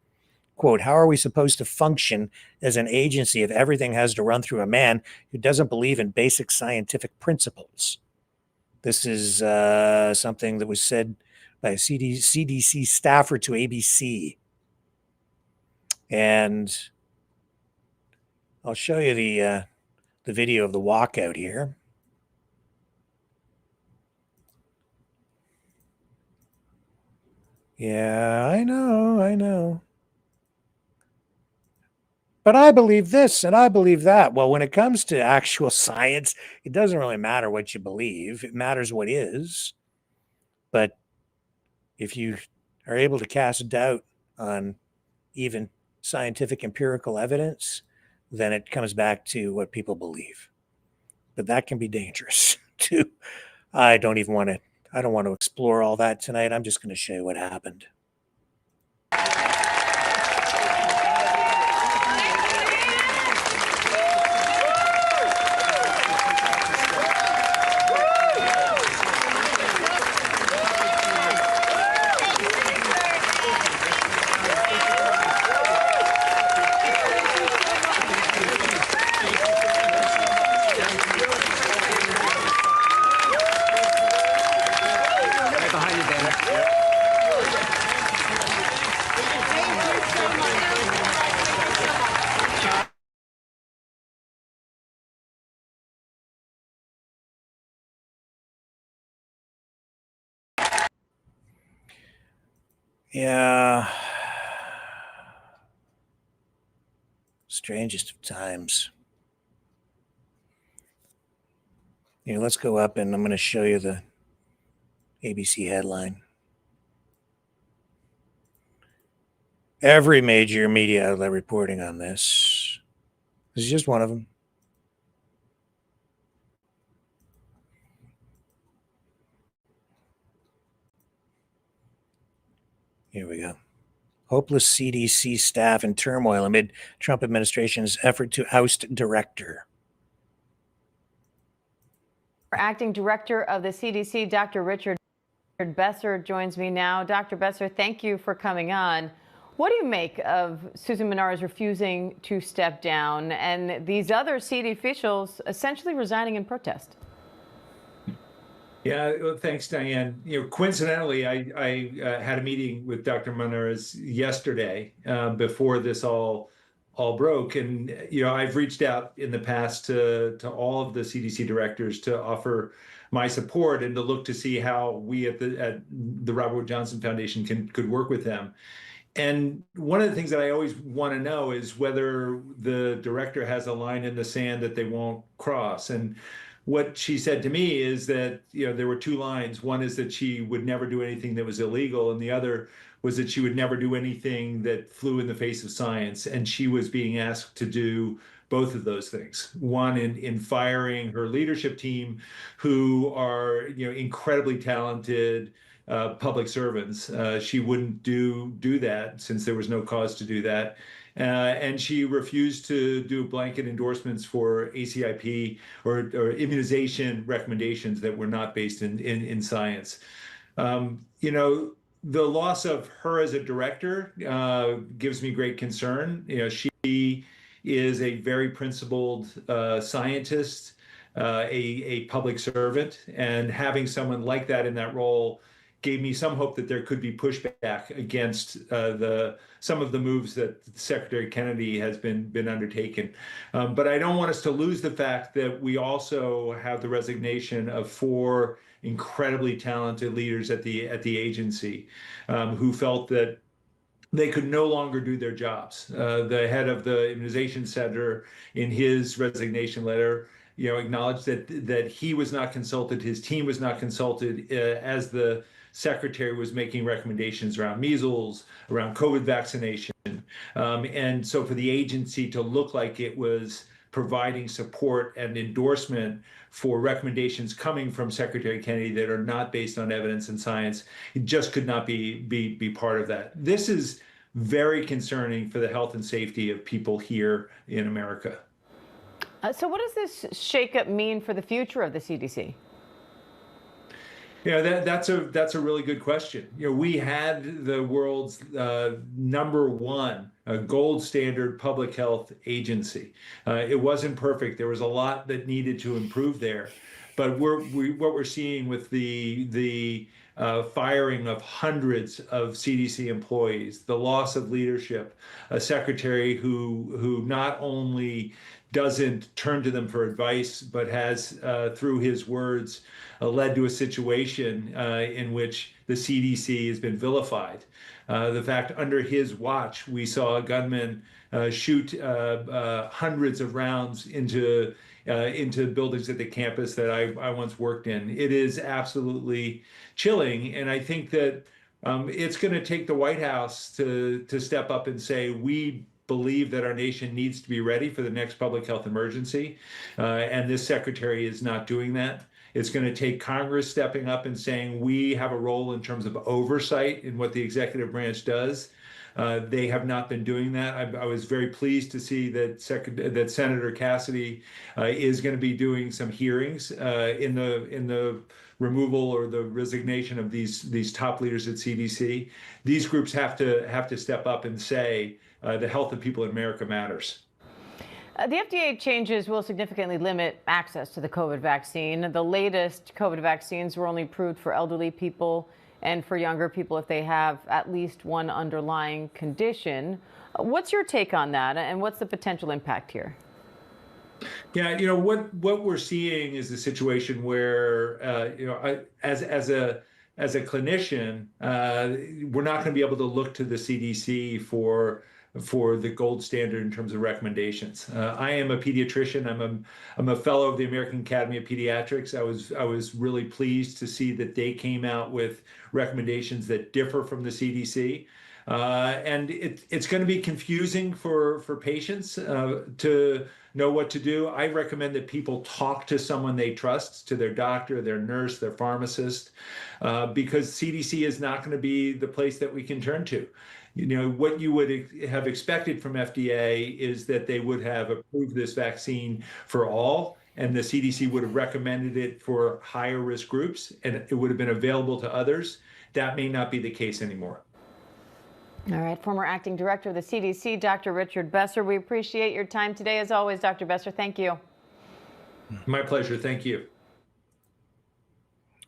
Quote, how are we supposed to function as an agency if everything has to run through a man who doesn't believe in basic scientific principles? This is something that was said by a CDC staffer to ABC. And I'll show you the video of the walkout here. Yeah, I know. But I believe this and I believe that. Well, when it comes to actual science, it doesn't really matter what you believe. It matters what is. But if you are able to cast doubt on even scientific empirical evidence, then it comes back to what people believe. But that can be dangerous too. I don't want to explore all that tonight. I'm just going to show you what happened. Yeah. Strangest of times. Here, let's go up and I'm going to show you the ABC headline. Every major media outlet reporting on this. This is just one of them. Here we go. Hopeless CDC staff in turmoil amid Trump administration's effort to oust director. Acting director of the CDC, Dr. Richard Besser, joins me now. Dr. Besser, thank you for coming on. What do you make of Susan Menard's refusing to step down and these other CD officials essentially resigning in protest? Yeah, well, thanks, Diane. Coincidentally, I had a meeting with Dr. Menard yesterday before this all broke, and I've reached out in the past to all of the CDC directors to offer my support and to look to see how we at the Robert Wood Johnson Foundation could work with them. And one of the things that I always want to know is whether the director has a line in the sand that they won't cross. And what she said to me is that there were two lines. One is that she would never do anything that was illegal, and the other was that she would never do anything that flew in the face of science. And she was being asked to do both of those things. One, in firing her leadership team, who are incredibly talented public servants. She wouldn't do that since there was no cause to do that. And she refused to do blanket endorsements for ACIP or immunization recommendations that were not based in science. The loss of her as a director gives me great concern. She is a very principled scientist, a public servant, and having someone like that in that role gave me some hope that there could be pushback against some of the moves that Secretary Kennedy has been undertaken. But I don't want us to lose the fact that we also have the resignation of 4 incredibly talented leaders at the agency who felt that they could no longer do their jobs. The head of the immunization center, in his resignation letter, acknowledged that he was not consulted, his team was not consulted as the secretary was making recommendations around measles, around COVID vaccination. And so for the agency to look like it was providing support and endorsement for recommendations coming from Secretary Kennedy that are not based on evidence and science, it just could not be part of that. This is very concerning for the health and safety of people here in America. So what does this shakeup mean for the future of the CDC? That's a really good question. We had the world's #1 gold standard public health agency. It wasn't perfect. There was a lot that needed to improve there. But what we're seeing with the firing of hundreds of CDC employees, the loss of leadership, a secretary who not only doesn't turn to them for advice, but has, through his words, led to a situation in which the CDC has been vilified. The fact under his watch, we saw a gunman shoot hundreds of rounds into buildings at the campus that I once worked in. It is absolutely chilling, and I think that it's going to take the White House to step up and say, we believe that our nation needs to be ready for the next public health emergency, and this secretary is not doing that. It's going to take Congress stepping up and saying we have a role in terms of oversight in what the executive branch does. They have not been doing that. I was very pleased to see that Senator Cassidy is going to be doing some hearings in the removal or the resignation of these top leaders at CDC. These groups have to step up and say the health of people in America matters. The FDA changes will significantly limit access to the COVID vaccine. The latest COVID vaccines were only approved for elderly people and for younger people if they have at least one underlying condition. What's your take on that, and what's the potential impact here? Yeah, what we're seeing is a situation where as a clinician, we're not going to be able to look to the CDC for the gold standard in terms of recommendations. I am a pediatrician. I'm a fellow of the American Academy of Pediatrics. I was really pleased to see that they came out with recommendations that differ from the CDC. And it's going to be confusing for patients to know what to do. I recommend that people talk to someone they trust, to their doctor, their nurse, their pharmacist, because CDC is not going to be the place that we can turn to. You know, what you would have expected from FDA is that they would have approved this vaccine for all, and the CDC would have recommended it for higher risk groups, and it would have been available to others. That may not be the case anymore. All right, former acting director of the CDC, Dr. Richard Besser. We appreciate your time today, as always, Dr. Besser. Thank you. My pleasure. Thank you.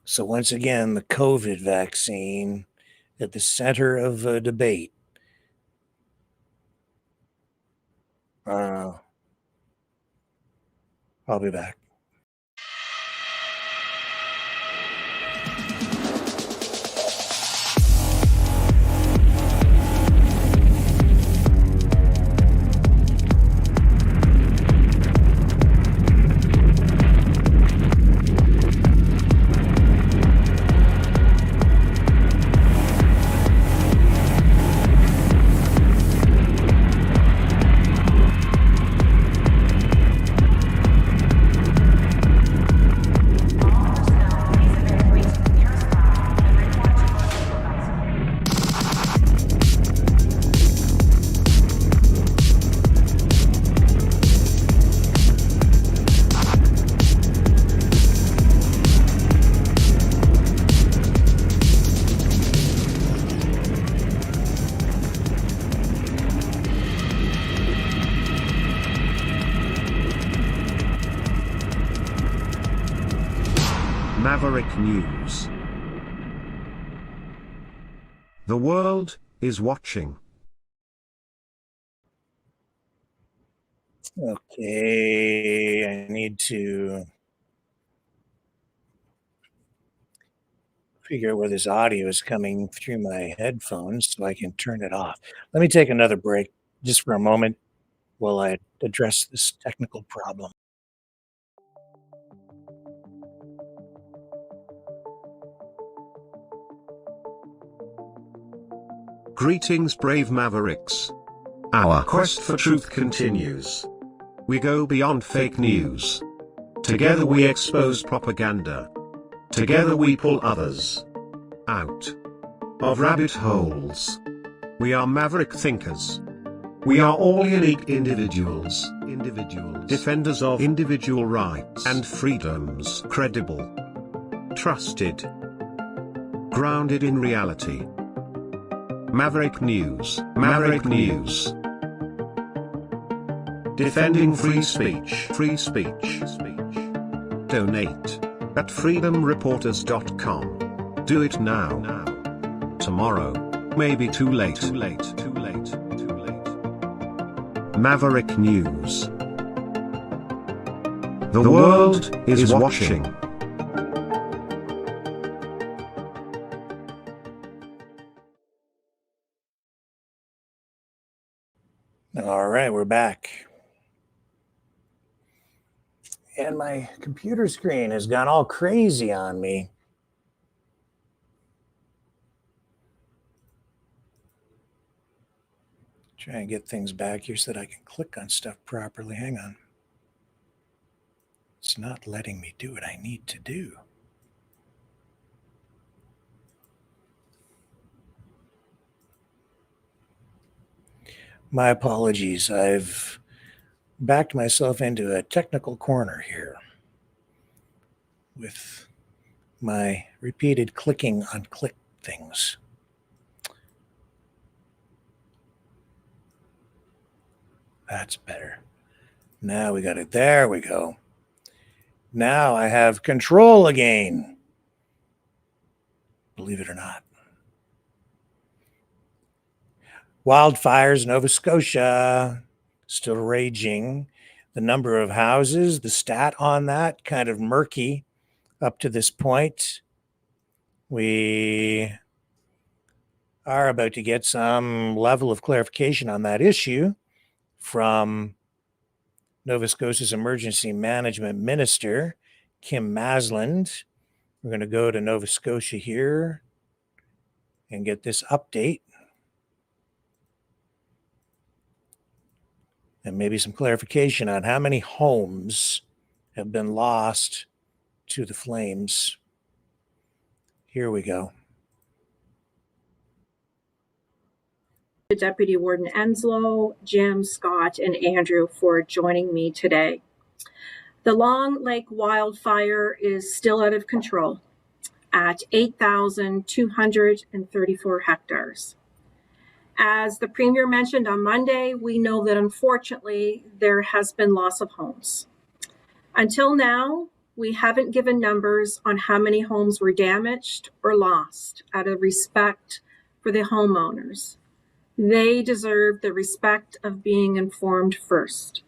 So once again, the COVID vaccine at the center of a debate. I'll be back. Maverick News. The world is watching. Okay, I need to figure out where this audio is coming through my headphones so I can turn it off. Let me take another break just for a moment while I address this technical problem. Greetings, brave Mavericks. Our quest for truth continues. We go beyond fake news. Together we expose propaganda. Together we pull others out of rabbit holes. We are maverick thinkers. We are all unique individuals, defenders of individual rights and freedoms, credible, trusted, grounded in reality. Maverick News, Maverick News. Defending free speech, free speech. Donate at freedomreporters.com. Do it now. Tomorrow may be too late. Maverick News. The world is watching. All right, we're back. And my computer screen has gone all crazy on me. Try and get things back here so that I can click on stuff properly. Hang on. It's not letting me do what I need to do. My apologies. I've backed myself into a technical corner here with my repeated clicking on click things. That's better. Now we got it. There we go. Now I have control again. Believe it or not. Wildfires, Nova Scotia, still raging. The number of houses, the stat on that, kind of murky up to this point. We are about to get some level of clarification on that issue from Nova Scotia's Emergency Management Minister, Kim Masland. We're going to go to Nova Scotia here and get this update. and maybe some clarification on how many homes have been lost to the flames. Here we go. Deputy Warden Enslow, Jim, Scott, and Andrew for joining me today. The Long Lake wildfire is still out of control at 8,234 hectares. As the Premier mentioned on Monday, we know that unfortunately there has been loss of homes. Until now, we haven't given numbers on how many homes were damaged or lost out of respect for the homeowners. They deserve the respect of being informed first.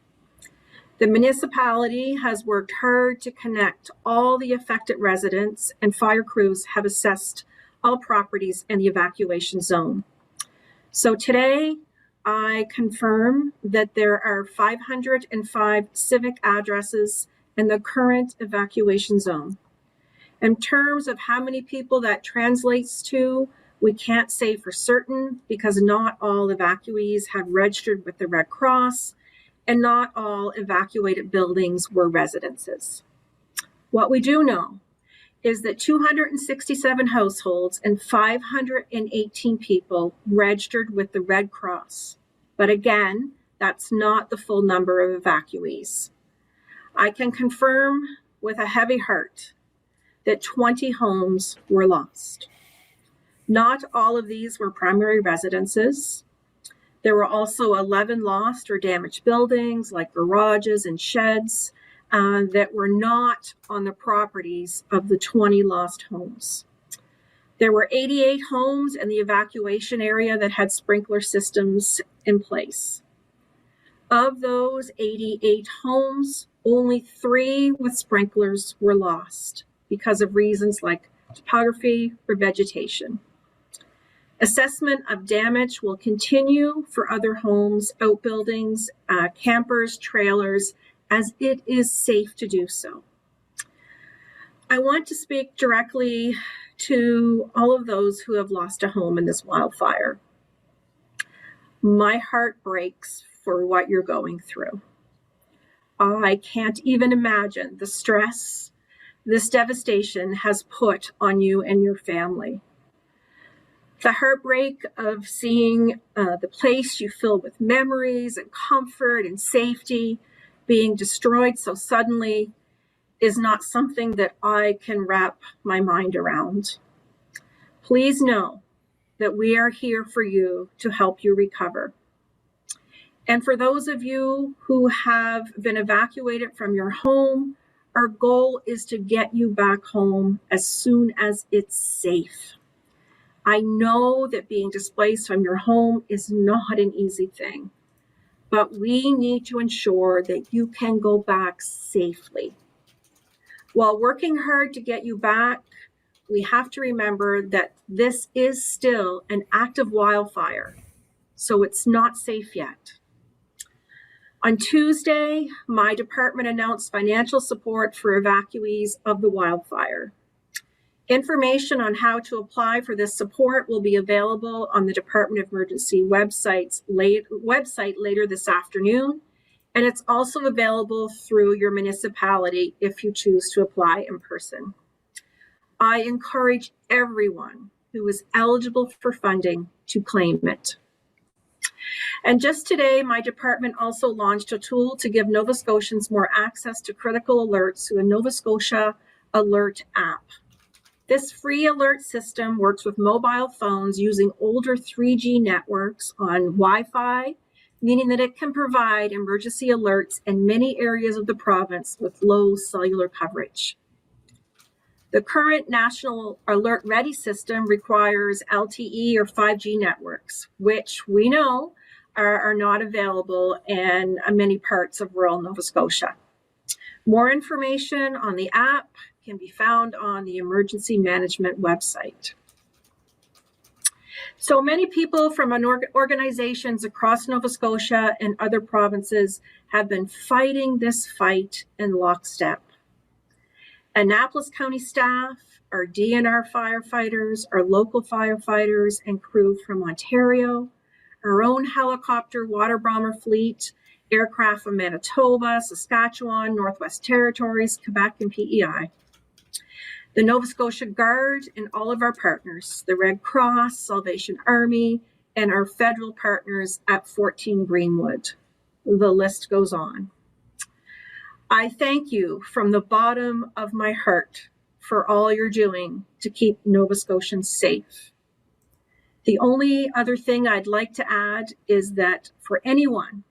The municipality has worked hard to connect all the affected residents, and fire crews have assessed all properties in the evacuation zone. So today, I confirm that there are 505 civic addresses in the current evacuation zone. In terms of how many people that translates to, we can't say for certain because not all evacuees have registered with the Red Cross and not all evacuated buildings were residences. What we do know is that 267 households and 518 people registered with the Red Cross. But again, that's not the full number of evacuees. I can confirm with a heavy heart that 20 homes were lost. Not all of these were primary residences. There were also 11 lost or damaged buildings like garages and sheds that were not on the properties of the 20 lost homes. There were 88 homes in the evacuation area that had sprinkler systems in place. Of those 88 homes, only 3 with sprinklers were lost because of reasons like topography or vegetation. Assessment of damage will continue for other homes, outbuildings, campers, trailers, as it is safe to do so. I want to speak directly to all of those who have lost a home in this wildfire. My heart breaks for what you're going through. I can't even imagine the stress this devastation has put on you and your family. The heartbreak of seeing the place you filled with memories and comfort and safety being destroyed so suddenly is not something that I can wrap my mind around. Please know that we are here for you to help you recover. And for those of you who have been evacuated from your home, our goal is to get you back home as soon as it's safe. I know that being displaced from your home is not an easy thing, but we need to ensure that you can go back safely. While working hard to get you back, we have to remember that this is still an active wildfire, so it's not safe yet. On Tuesday, my department announced financial support for evacuees of the wildfire. Information on how to apply for this support will be available on the Department of Emergency website later this afternoon, and it's also available through your municipality if you choose to apply in person. I encourage everyone who is eligible for funding to claim it. And just today, my department also launched a tool to give Nova Scotians more access to critical alerts through a Nova Scotia Alert app. This free alert system works with mobile phones using older 3G networks on Wi-Fi, meaning that it can provide emergency alerts in many areas of the province with low cellular coverage. The current National Alert Ready system requires LTE or 5G networks, which we know are not available in many parts of rural Nova Scotia. More information on the app can be found on the emergency management website. So many people from organizations across Nova Scotia and other provinces have been fighting this fight in lockstep. Annapolis County staff, our DNR firefighters, our local firefighters and crew from Ontario, our own helicopter water bomber fleet, aircraft from Manitoba, Saskatchewan, Northwest Territories, Quebec, and PEI. The Nova Scotia Guard and all of our partners, the Red Cross, Salvation Army, and our federal partners at 14 Greenwood. The list goes on. I thank you from the bottom of my heart for all you're doing to keep Nova Scotians safe. The only other thing I'd like to add is that for anyone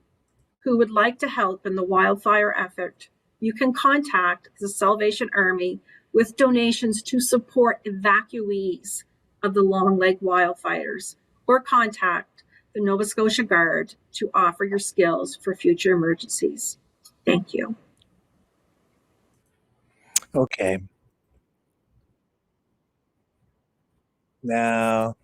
who would like to help in the wildfire effort, you can contact the Salvation Army with donations to support evacuees of the Long Lake wildfires, or contact the Nova Scotia Guard to offer your skills for future emergencies. Thank you. Okay. Now,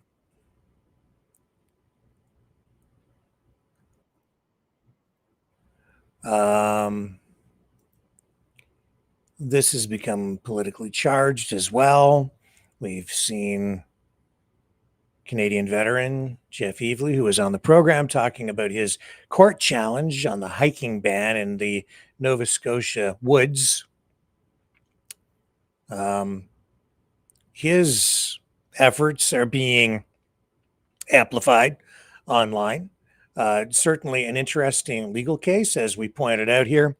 this has become politically charged as well. We've seen Canadian veteran Jeff Evely, who was on the program, talking about his court challenge on the hiking ban in the Nova Scotia woods. His efforts are being amplified online. Certainly an interesting legal case, as we pointed out here.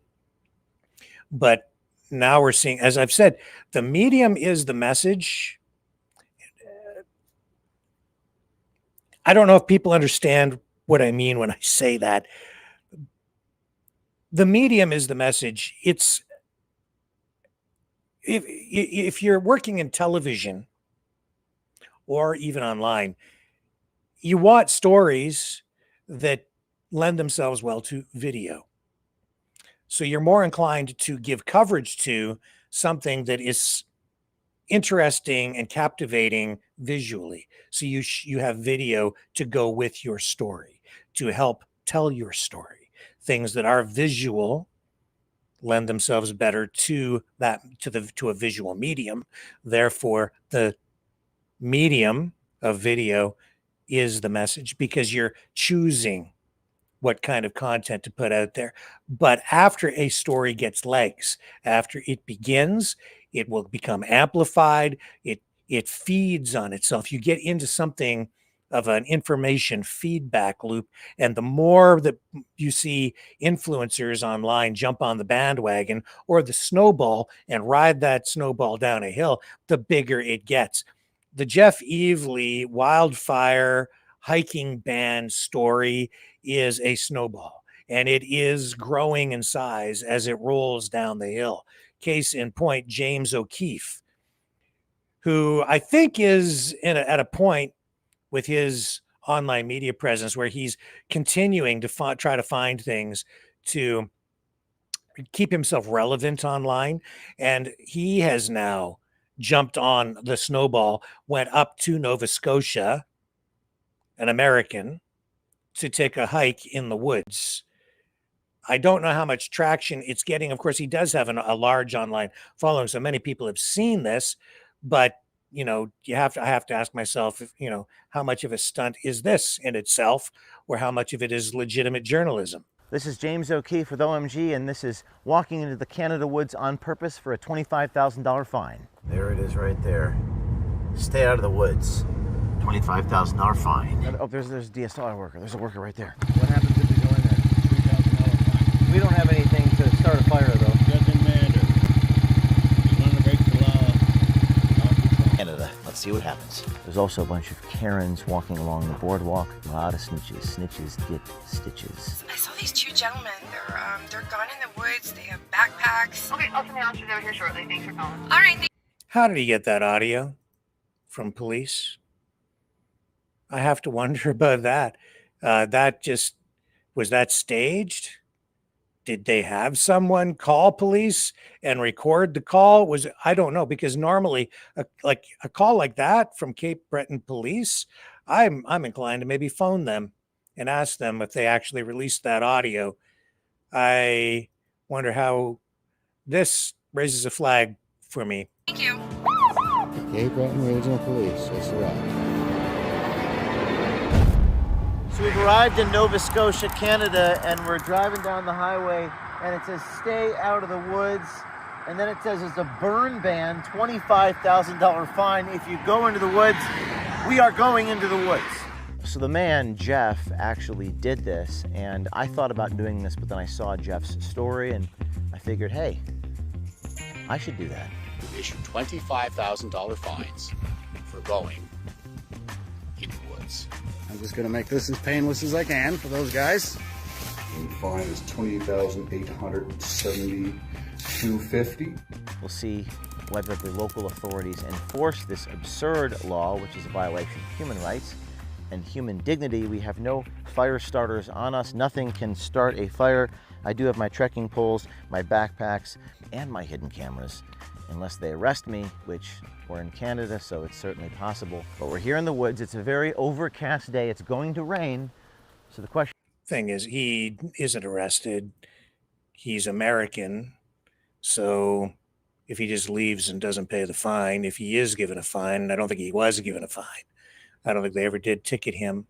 But now we're seeing, as I've said, the medium is the message. I don't know if people understand what I mean when I say that. The medium is the message. It's if you're working in television or even online, you want stories that lend themselves well to video. So you're more inclined to give coverage to something that is interesting and captivating visually. So you have video to go with your story, to help tell your story. Things that are visual lend themselves better to a visual medium. Therefore, the medium of video is the message, because you're choosing what kind of content to put out there. But after a story gets legs, after it begins, it will become amplified. It feeds on itself. You get into something of an information feedback loop. And the more that you see influencers online jump on the bandwagon or the snowball and ride that snowball down a hill, the bigger it gets. The Jeff Evely wildfire hiking ban story is a snowball, and it is growing in size as it rolls down the hill. Case in point, James O'Keefe, who I think is at a point with his online media presence where he's continuing to try to find things to keep himself relevant online. And he has now jumped on the snowball, went up to Nova Scotia, an American, to take a hike in the woods. I don't know how much traction it's getting. Of course, he does have a large online following, so many people have seen this, but I have to ask myself, how much of a stunt is this in itself, or how much of it is legitimate journalism? This is James O'Keefe with OMG, and this is walking into the Canada woods on purpose for a $25,000 fine. There it is right there. Stay out of the woods. $25,000 fine. Oh, there's a DSLR worker. There's a worker right there. What happens if we go in there? $3,000 fine. We don't have anything to start a fire, though. Doesn't matter. You want to break the law? Canada. Let's see what happens. There's also a bunch of Karens walking along the boardwalk. A lot of snitches. Snitches get stitches. I saw these two gentlemen. They're gone in the woods. They have backpacks. Okay, I'll send the officers over here shortly. Thanks for calling. All right. How did he get that audio from police? I have to wonder about that. Was that staged? Did they have someone call police and record the call? I don't know, because normally a call like that from Cape Breton police, I'm inclined to maybe phone them and ask them if they actually released that audio. I wonder how this raises a flag for me. Thank you. Cape Breton Regional Police, it's a wrap. So we've arrived in Nova Scotia, Canada, and we're driving down the highway, and it says stay out of the woods, and then it says it's a burn ban, $25,000 fine if you go into the woods. We are going into the woods. So the man, Jeff, actually did this, and I thought about doing this, but then I saw Jeff's story, and I figured, hey, I should do that. We've issued $25,000 fines for going into the woods. I'm just going to make this as painless as I can for those guys. And the fine is $20,872.50. We'll see whether the local authorities enforce this absurd law, which is a violation of human rights and human dignity. We have no fire starters on us. Nothing can start a fire. I do have my trekking poles, my backpacks, and my hidden cameras, unless they arrest me, which we're in Canada, so it's certainly possible. But we're here in the woods. It's a very overcast day. It's going to rain. So the question thing is, he isn't arrested. He's American. So if he just leaves and doesn't pay the fine, if he is given a fine, I don't think he was given a fine. I don't think they ever did ticket him.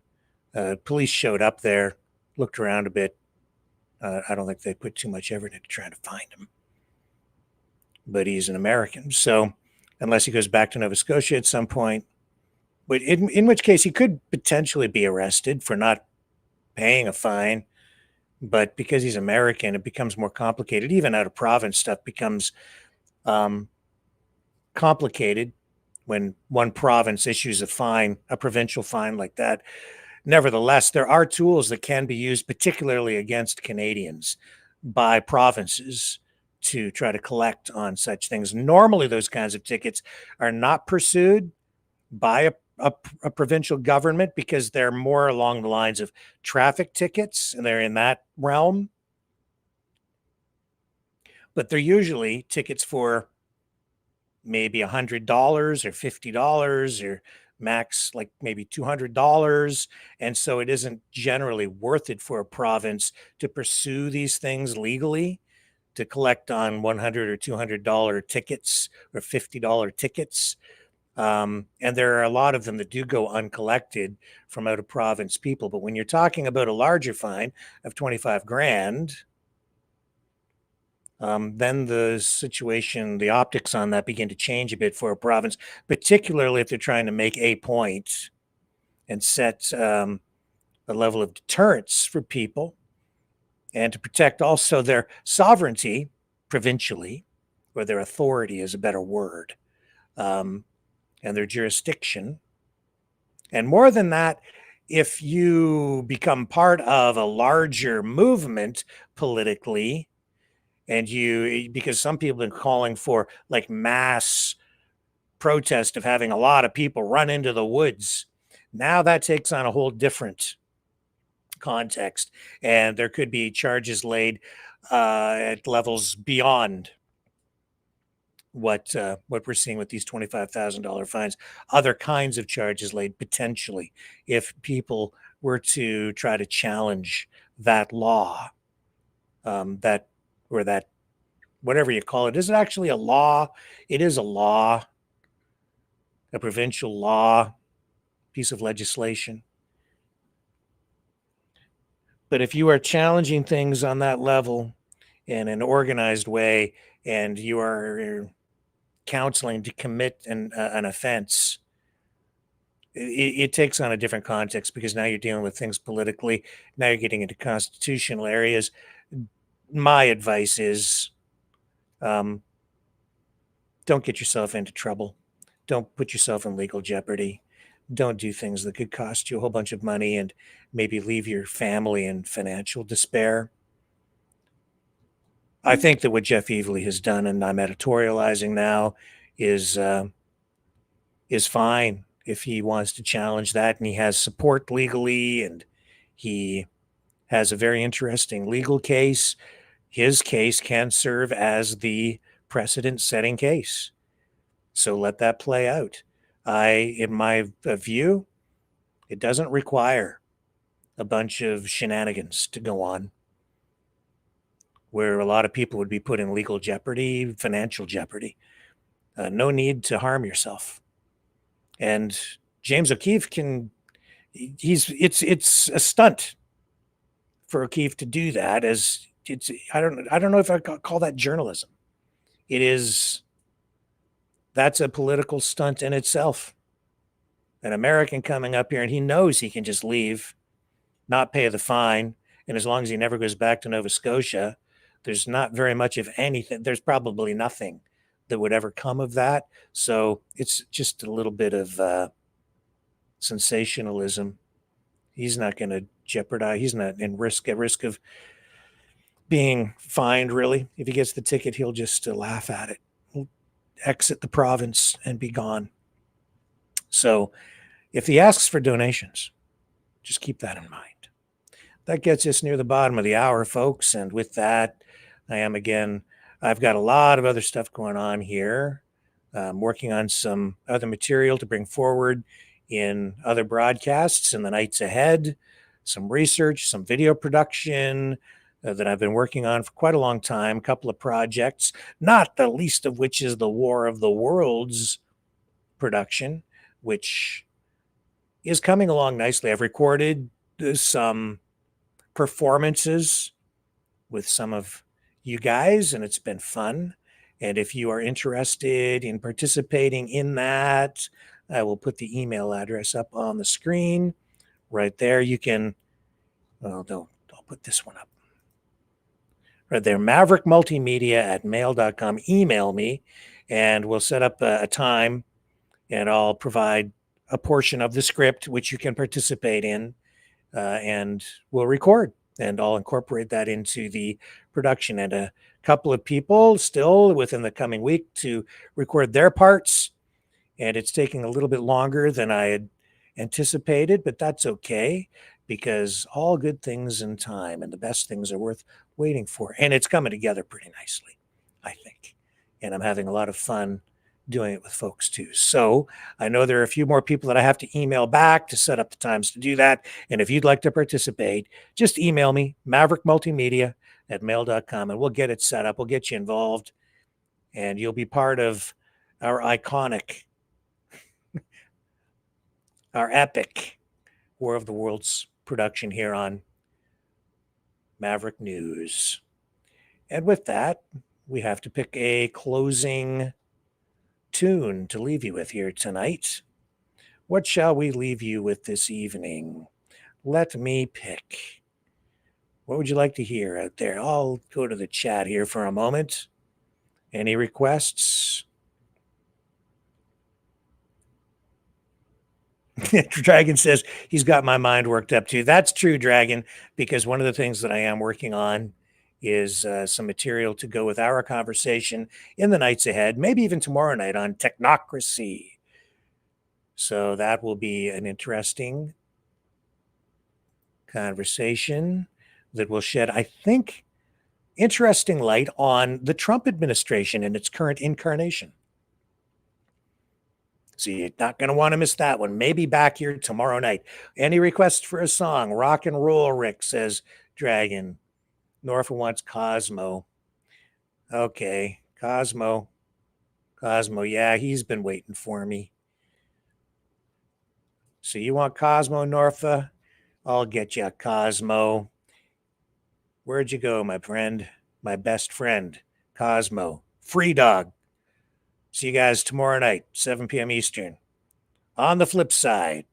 Police showed up there, looked around a bit. I don't think they put too much effort into trying to find him. But he's an American. So unless he goes back to Nova Scotia at some point, but in which case he could potentially be arrested for not paying a fine. But because he's American, it becomes more complicated. Even out of province stuff becomes complicated when one province issues a fine, a provincial fine like that. Nevertheless, there are tools that can be used, particularly against Canadians, by provinces to try to collect on such things. Normally, those kinds of tickets are not pursued by a provincial government because they're more along the lines of traffic tickets, and they're in that realm. But they're usually tickets for maybe $100 or $50 or max like maybe $200. And so it isn't generally worth it for a province to pursue these things legally, to collect on $100 or $200 tickets or $50 tickets. And there are a lot of them that do go uncollected from out of province people. But when you're talking about a larger fine of 25 grand, then the situation, the optics on that begin to change a bit for a province, particularly if they're trying to make a point and set a level of deterrence for people and to protect also their sovereignty provincially, or their authority is a better word, and their jurisdiction. And more than that, if you become part of a larger movement politically, and because some people have been calling for like mass protest of having a lot of people run into the woods. Now that takes on a whole different context, and there could be charges laid at levels beyond what we're seeing with these $25,000 fines. Other kinds of charges laid potentially if people were to try to challenge that law, that whatever you call it. Is it actually a law? It is a law, a provincial law, piece of legislation. But if you are challenging things on that level in an organized way, and you are counseling to commit an offense, it takes on a different context, because now you're dealing with things politically. Now you're getting into constitutional areas. My advice is, don't get yourself into trouble. Don't put yourself in legal jeopardy. Don't do things that could cost you a whole bunch of money and maybe leave your family in financial despair. I think that what Jeff Evely has done, and I'm editorializing now, is fine if he wants to challenge that, and he has support legally, and he has a very interesting legal case. His case can serve as the precedent-setting case. So let that play out. In my view, it doesn't require a bunch of shenanigans to go on, where a lot of people would be put in legal jeopardy, financial jeopardy. No need to harm yourself. And James O'Keefe can it's a stunt for O'Keefe to do that. As it's, I don't know if I call that journalism. That's a political stunt in itself. An American coming up here, and he knows he can just leave, not pay the fine, and as long as he never goes back to Nova Scotia, there's not very much of anything. There's probably nothing that would ever come of that. So it's just a little bit of sensationalism. He's not going to jeopardize. He's not at risk of being fined, really. If he gets the ticket, he'll just laugh at it. He'll exit the province and be gone. So if he asks for donations, just keep that in mind. That gets us near the bottom of the hour, folks. And with that, I've got a lot of other stuff going on here. I'm working on some other material to bring forward in other broadcasts in the nights ahead, some research, some video production that I've been working on for quite a long time, a couple of projects, not the least of which is the War of the Worlds production, which is coming along nicely. I've recorded some performances with some of you guys, and it's been fun. And if you are interested in participating in that, I will put the email address up on the screen right there. You can, well, I'll put this one up right there, maverickmultimedia@mail.com. Email me and we'll set up a time, and I'll provide a portion of the script which you can participate in, and we'll record, and I'll incorporate that into the production. And a couple of people still within the coming week to record their parts, and it's taking a little bit longer than I had anticipated, but that's okay, because all good things in time, and the best things are worth waiting for. And it's coming together pretty nicely, I think. And I'm having a lot of fun doing it with folks too. So I know there are a few more people that I have to email back to set up the times to do that. And if you'd like to participate, just email me, maverickmultimedia@mail.com, and we'll get it set up. We'll get you involved, and you'll be part of our iconic, our epic War of the Worlds production here on Maverick News. And with that, we have to pick a closing tune to leave you with here tonight. What shall we leave you with this evening? Let me pick. What would you like to hear out there? I'll go to the chat here for a moment. Any requests? Dragon says he's got my mind worked up too. That's true, Dragon, because one of the things that I am working on is some material to go with our conversation in the nights ahead, maybe even tomorrow night, on technocracy. So that will be an interesting conversation that will shed, I think, interesting light on the Trump administration in its current incarnation. So you're not going to want to miss that one. Maybe back here tomorrow night. Any requests for a song? Rock and roll, Rick, says Dragon. Norfa wants Cosmo. Okay, Cosmo. Yeah, he's been waiting for me. So you want Cosmo, Norfa? I'll get you a Cosmo. Where'd you go, my friend? My best friend, Cosmo. Free dog. See you guys tomorrow night, 7 p.m. Eastern. On the flip side.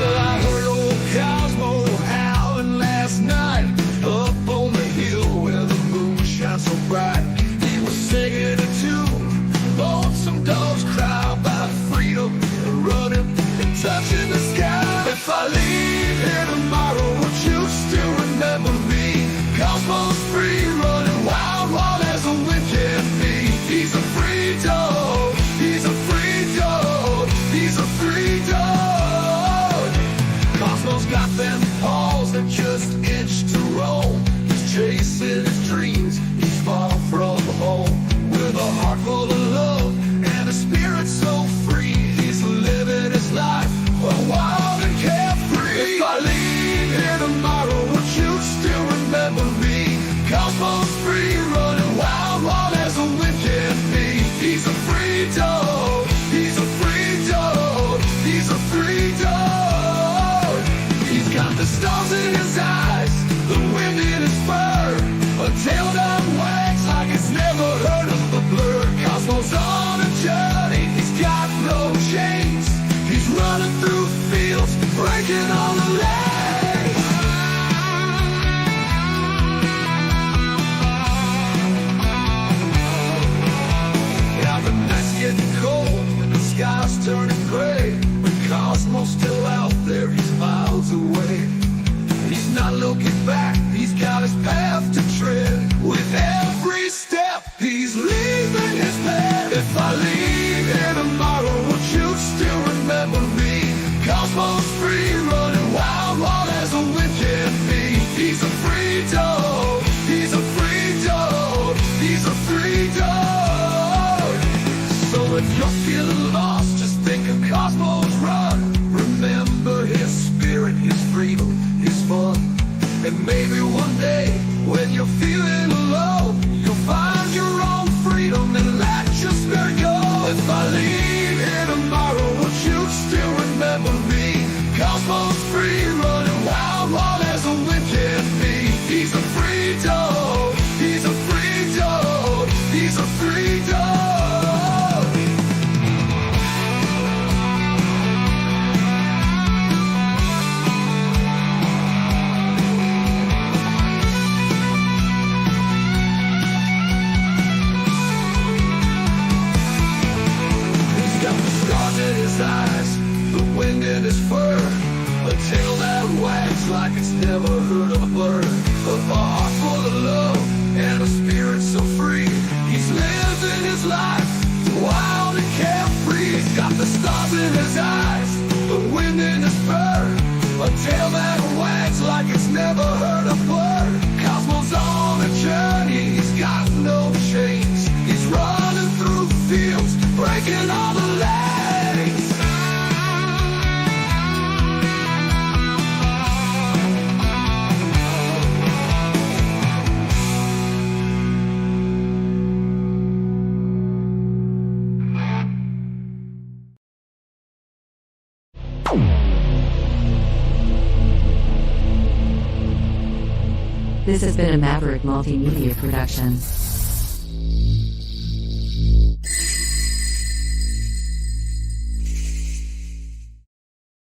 I heard old Cosmo howling last night up on the hill where the moon shines so bright. He was singing a tune, lonesome dogs cry about freedom, running and touching the sky. If I leave here tomorrow, would you still remember me? Cosmo breaking all the legs. Yeah, the night's getting cold and the sky's turning gray. The cosmos still out there, he's miles away. He's not looking back, he's got his path to tread. With every step, he's leaving his bed. If I leave here tomorrow, would you still remember me? Cosmos free, running wild, wild as a wind can be. He's a free dog, he's a free dog, he's a free dog. So if you're feeling lost, just think of Cosmos Run. Remember his spirit, his freedom, his fun. And maybe one day, when you're feeling low, you'll find your own freedom and let your spirit go. If I leave here tomorrow, would you still remember me? Cosmos free, running wild, wild as a wind can be. He's a free dog, he's a free dog, he's a free dog. In his eyes, the wind in his fur, a tail that wags like it's never heard of a bird, a heart full of love and a spirit so free. He's living his life wild and carefree. He's got the stars in his eyes, the wind in his fur, a tail that wags like it's never heard a bird. Cosmos on a journey, he's got no chains. He's running through the fields, breaking all the legs. This has been a Maverick Multimedia production.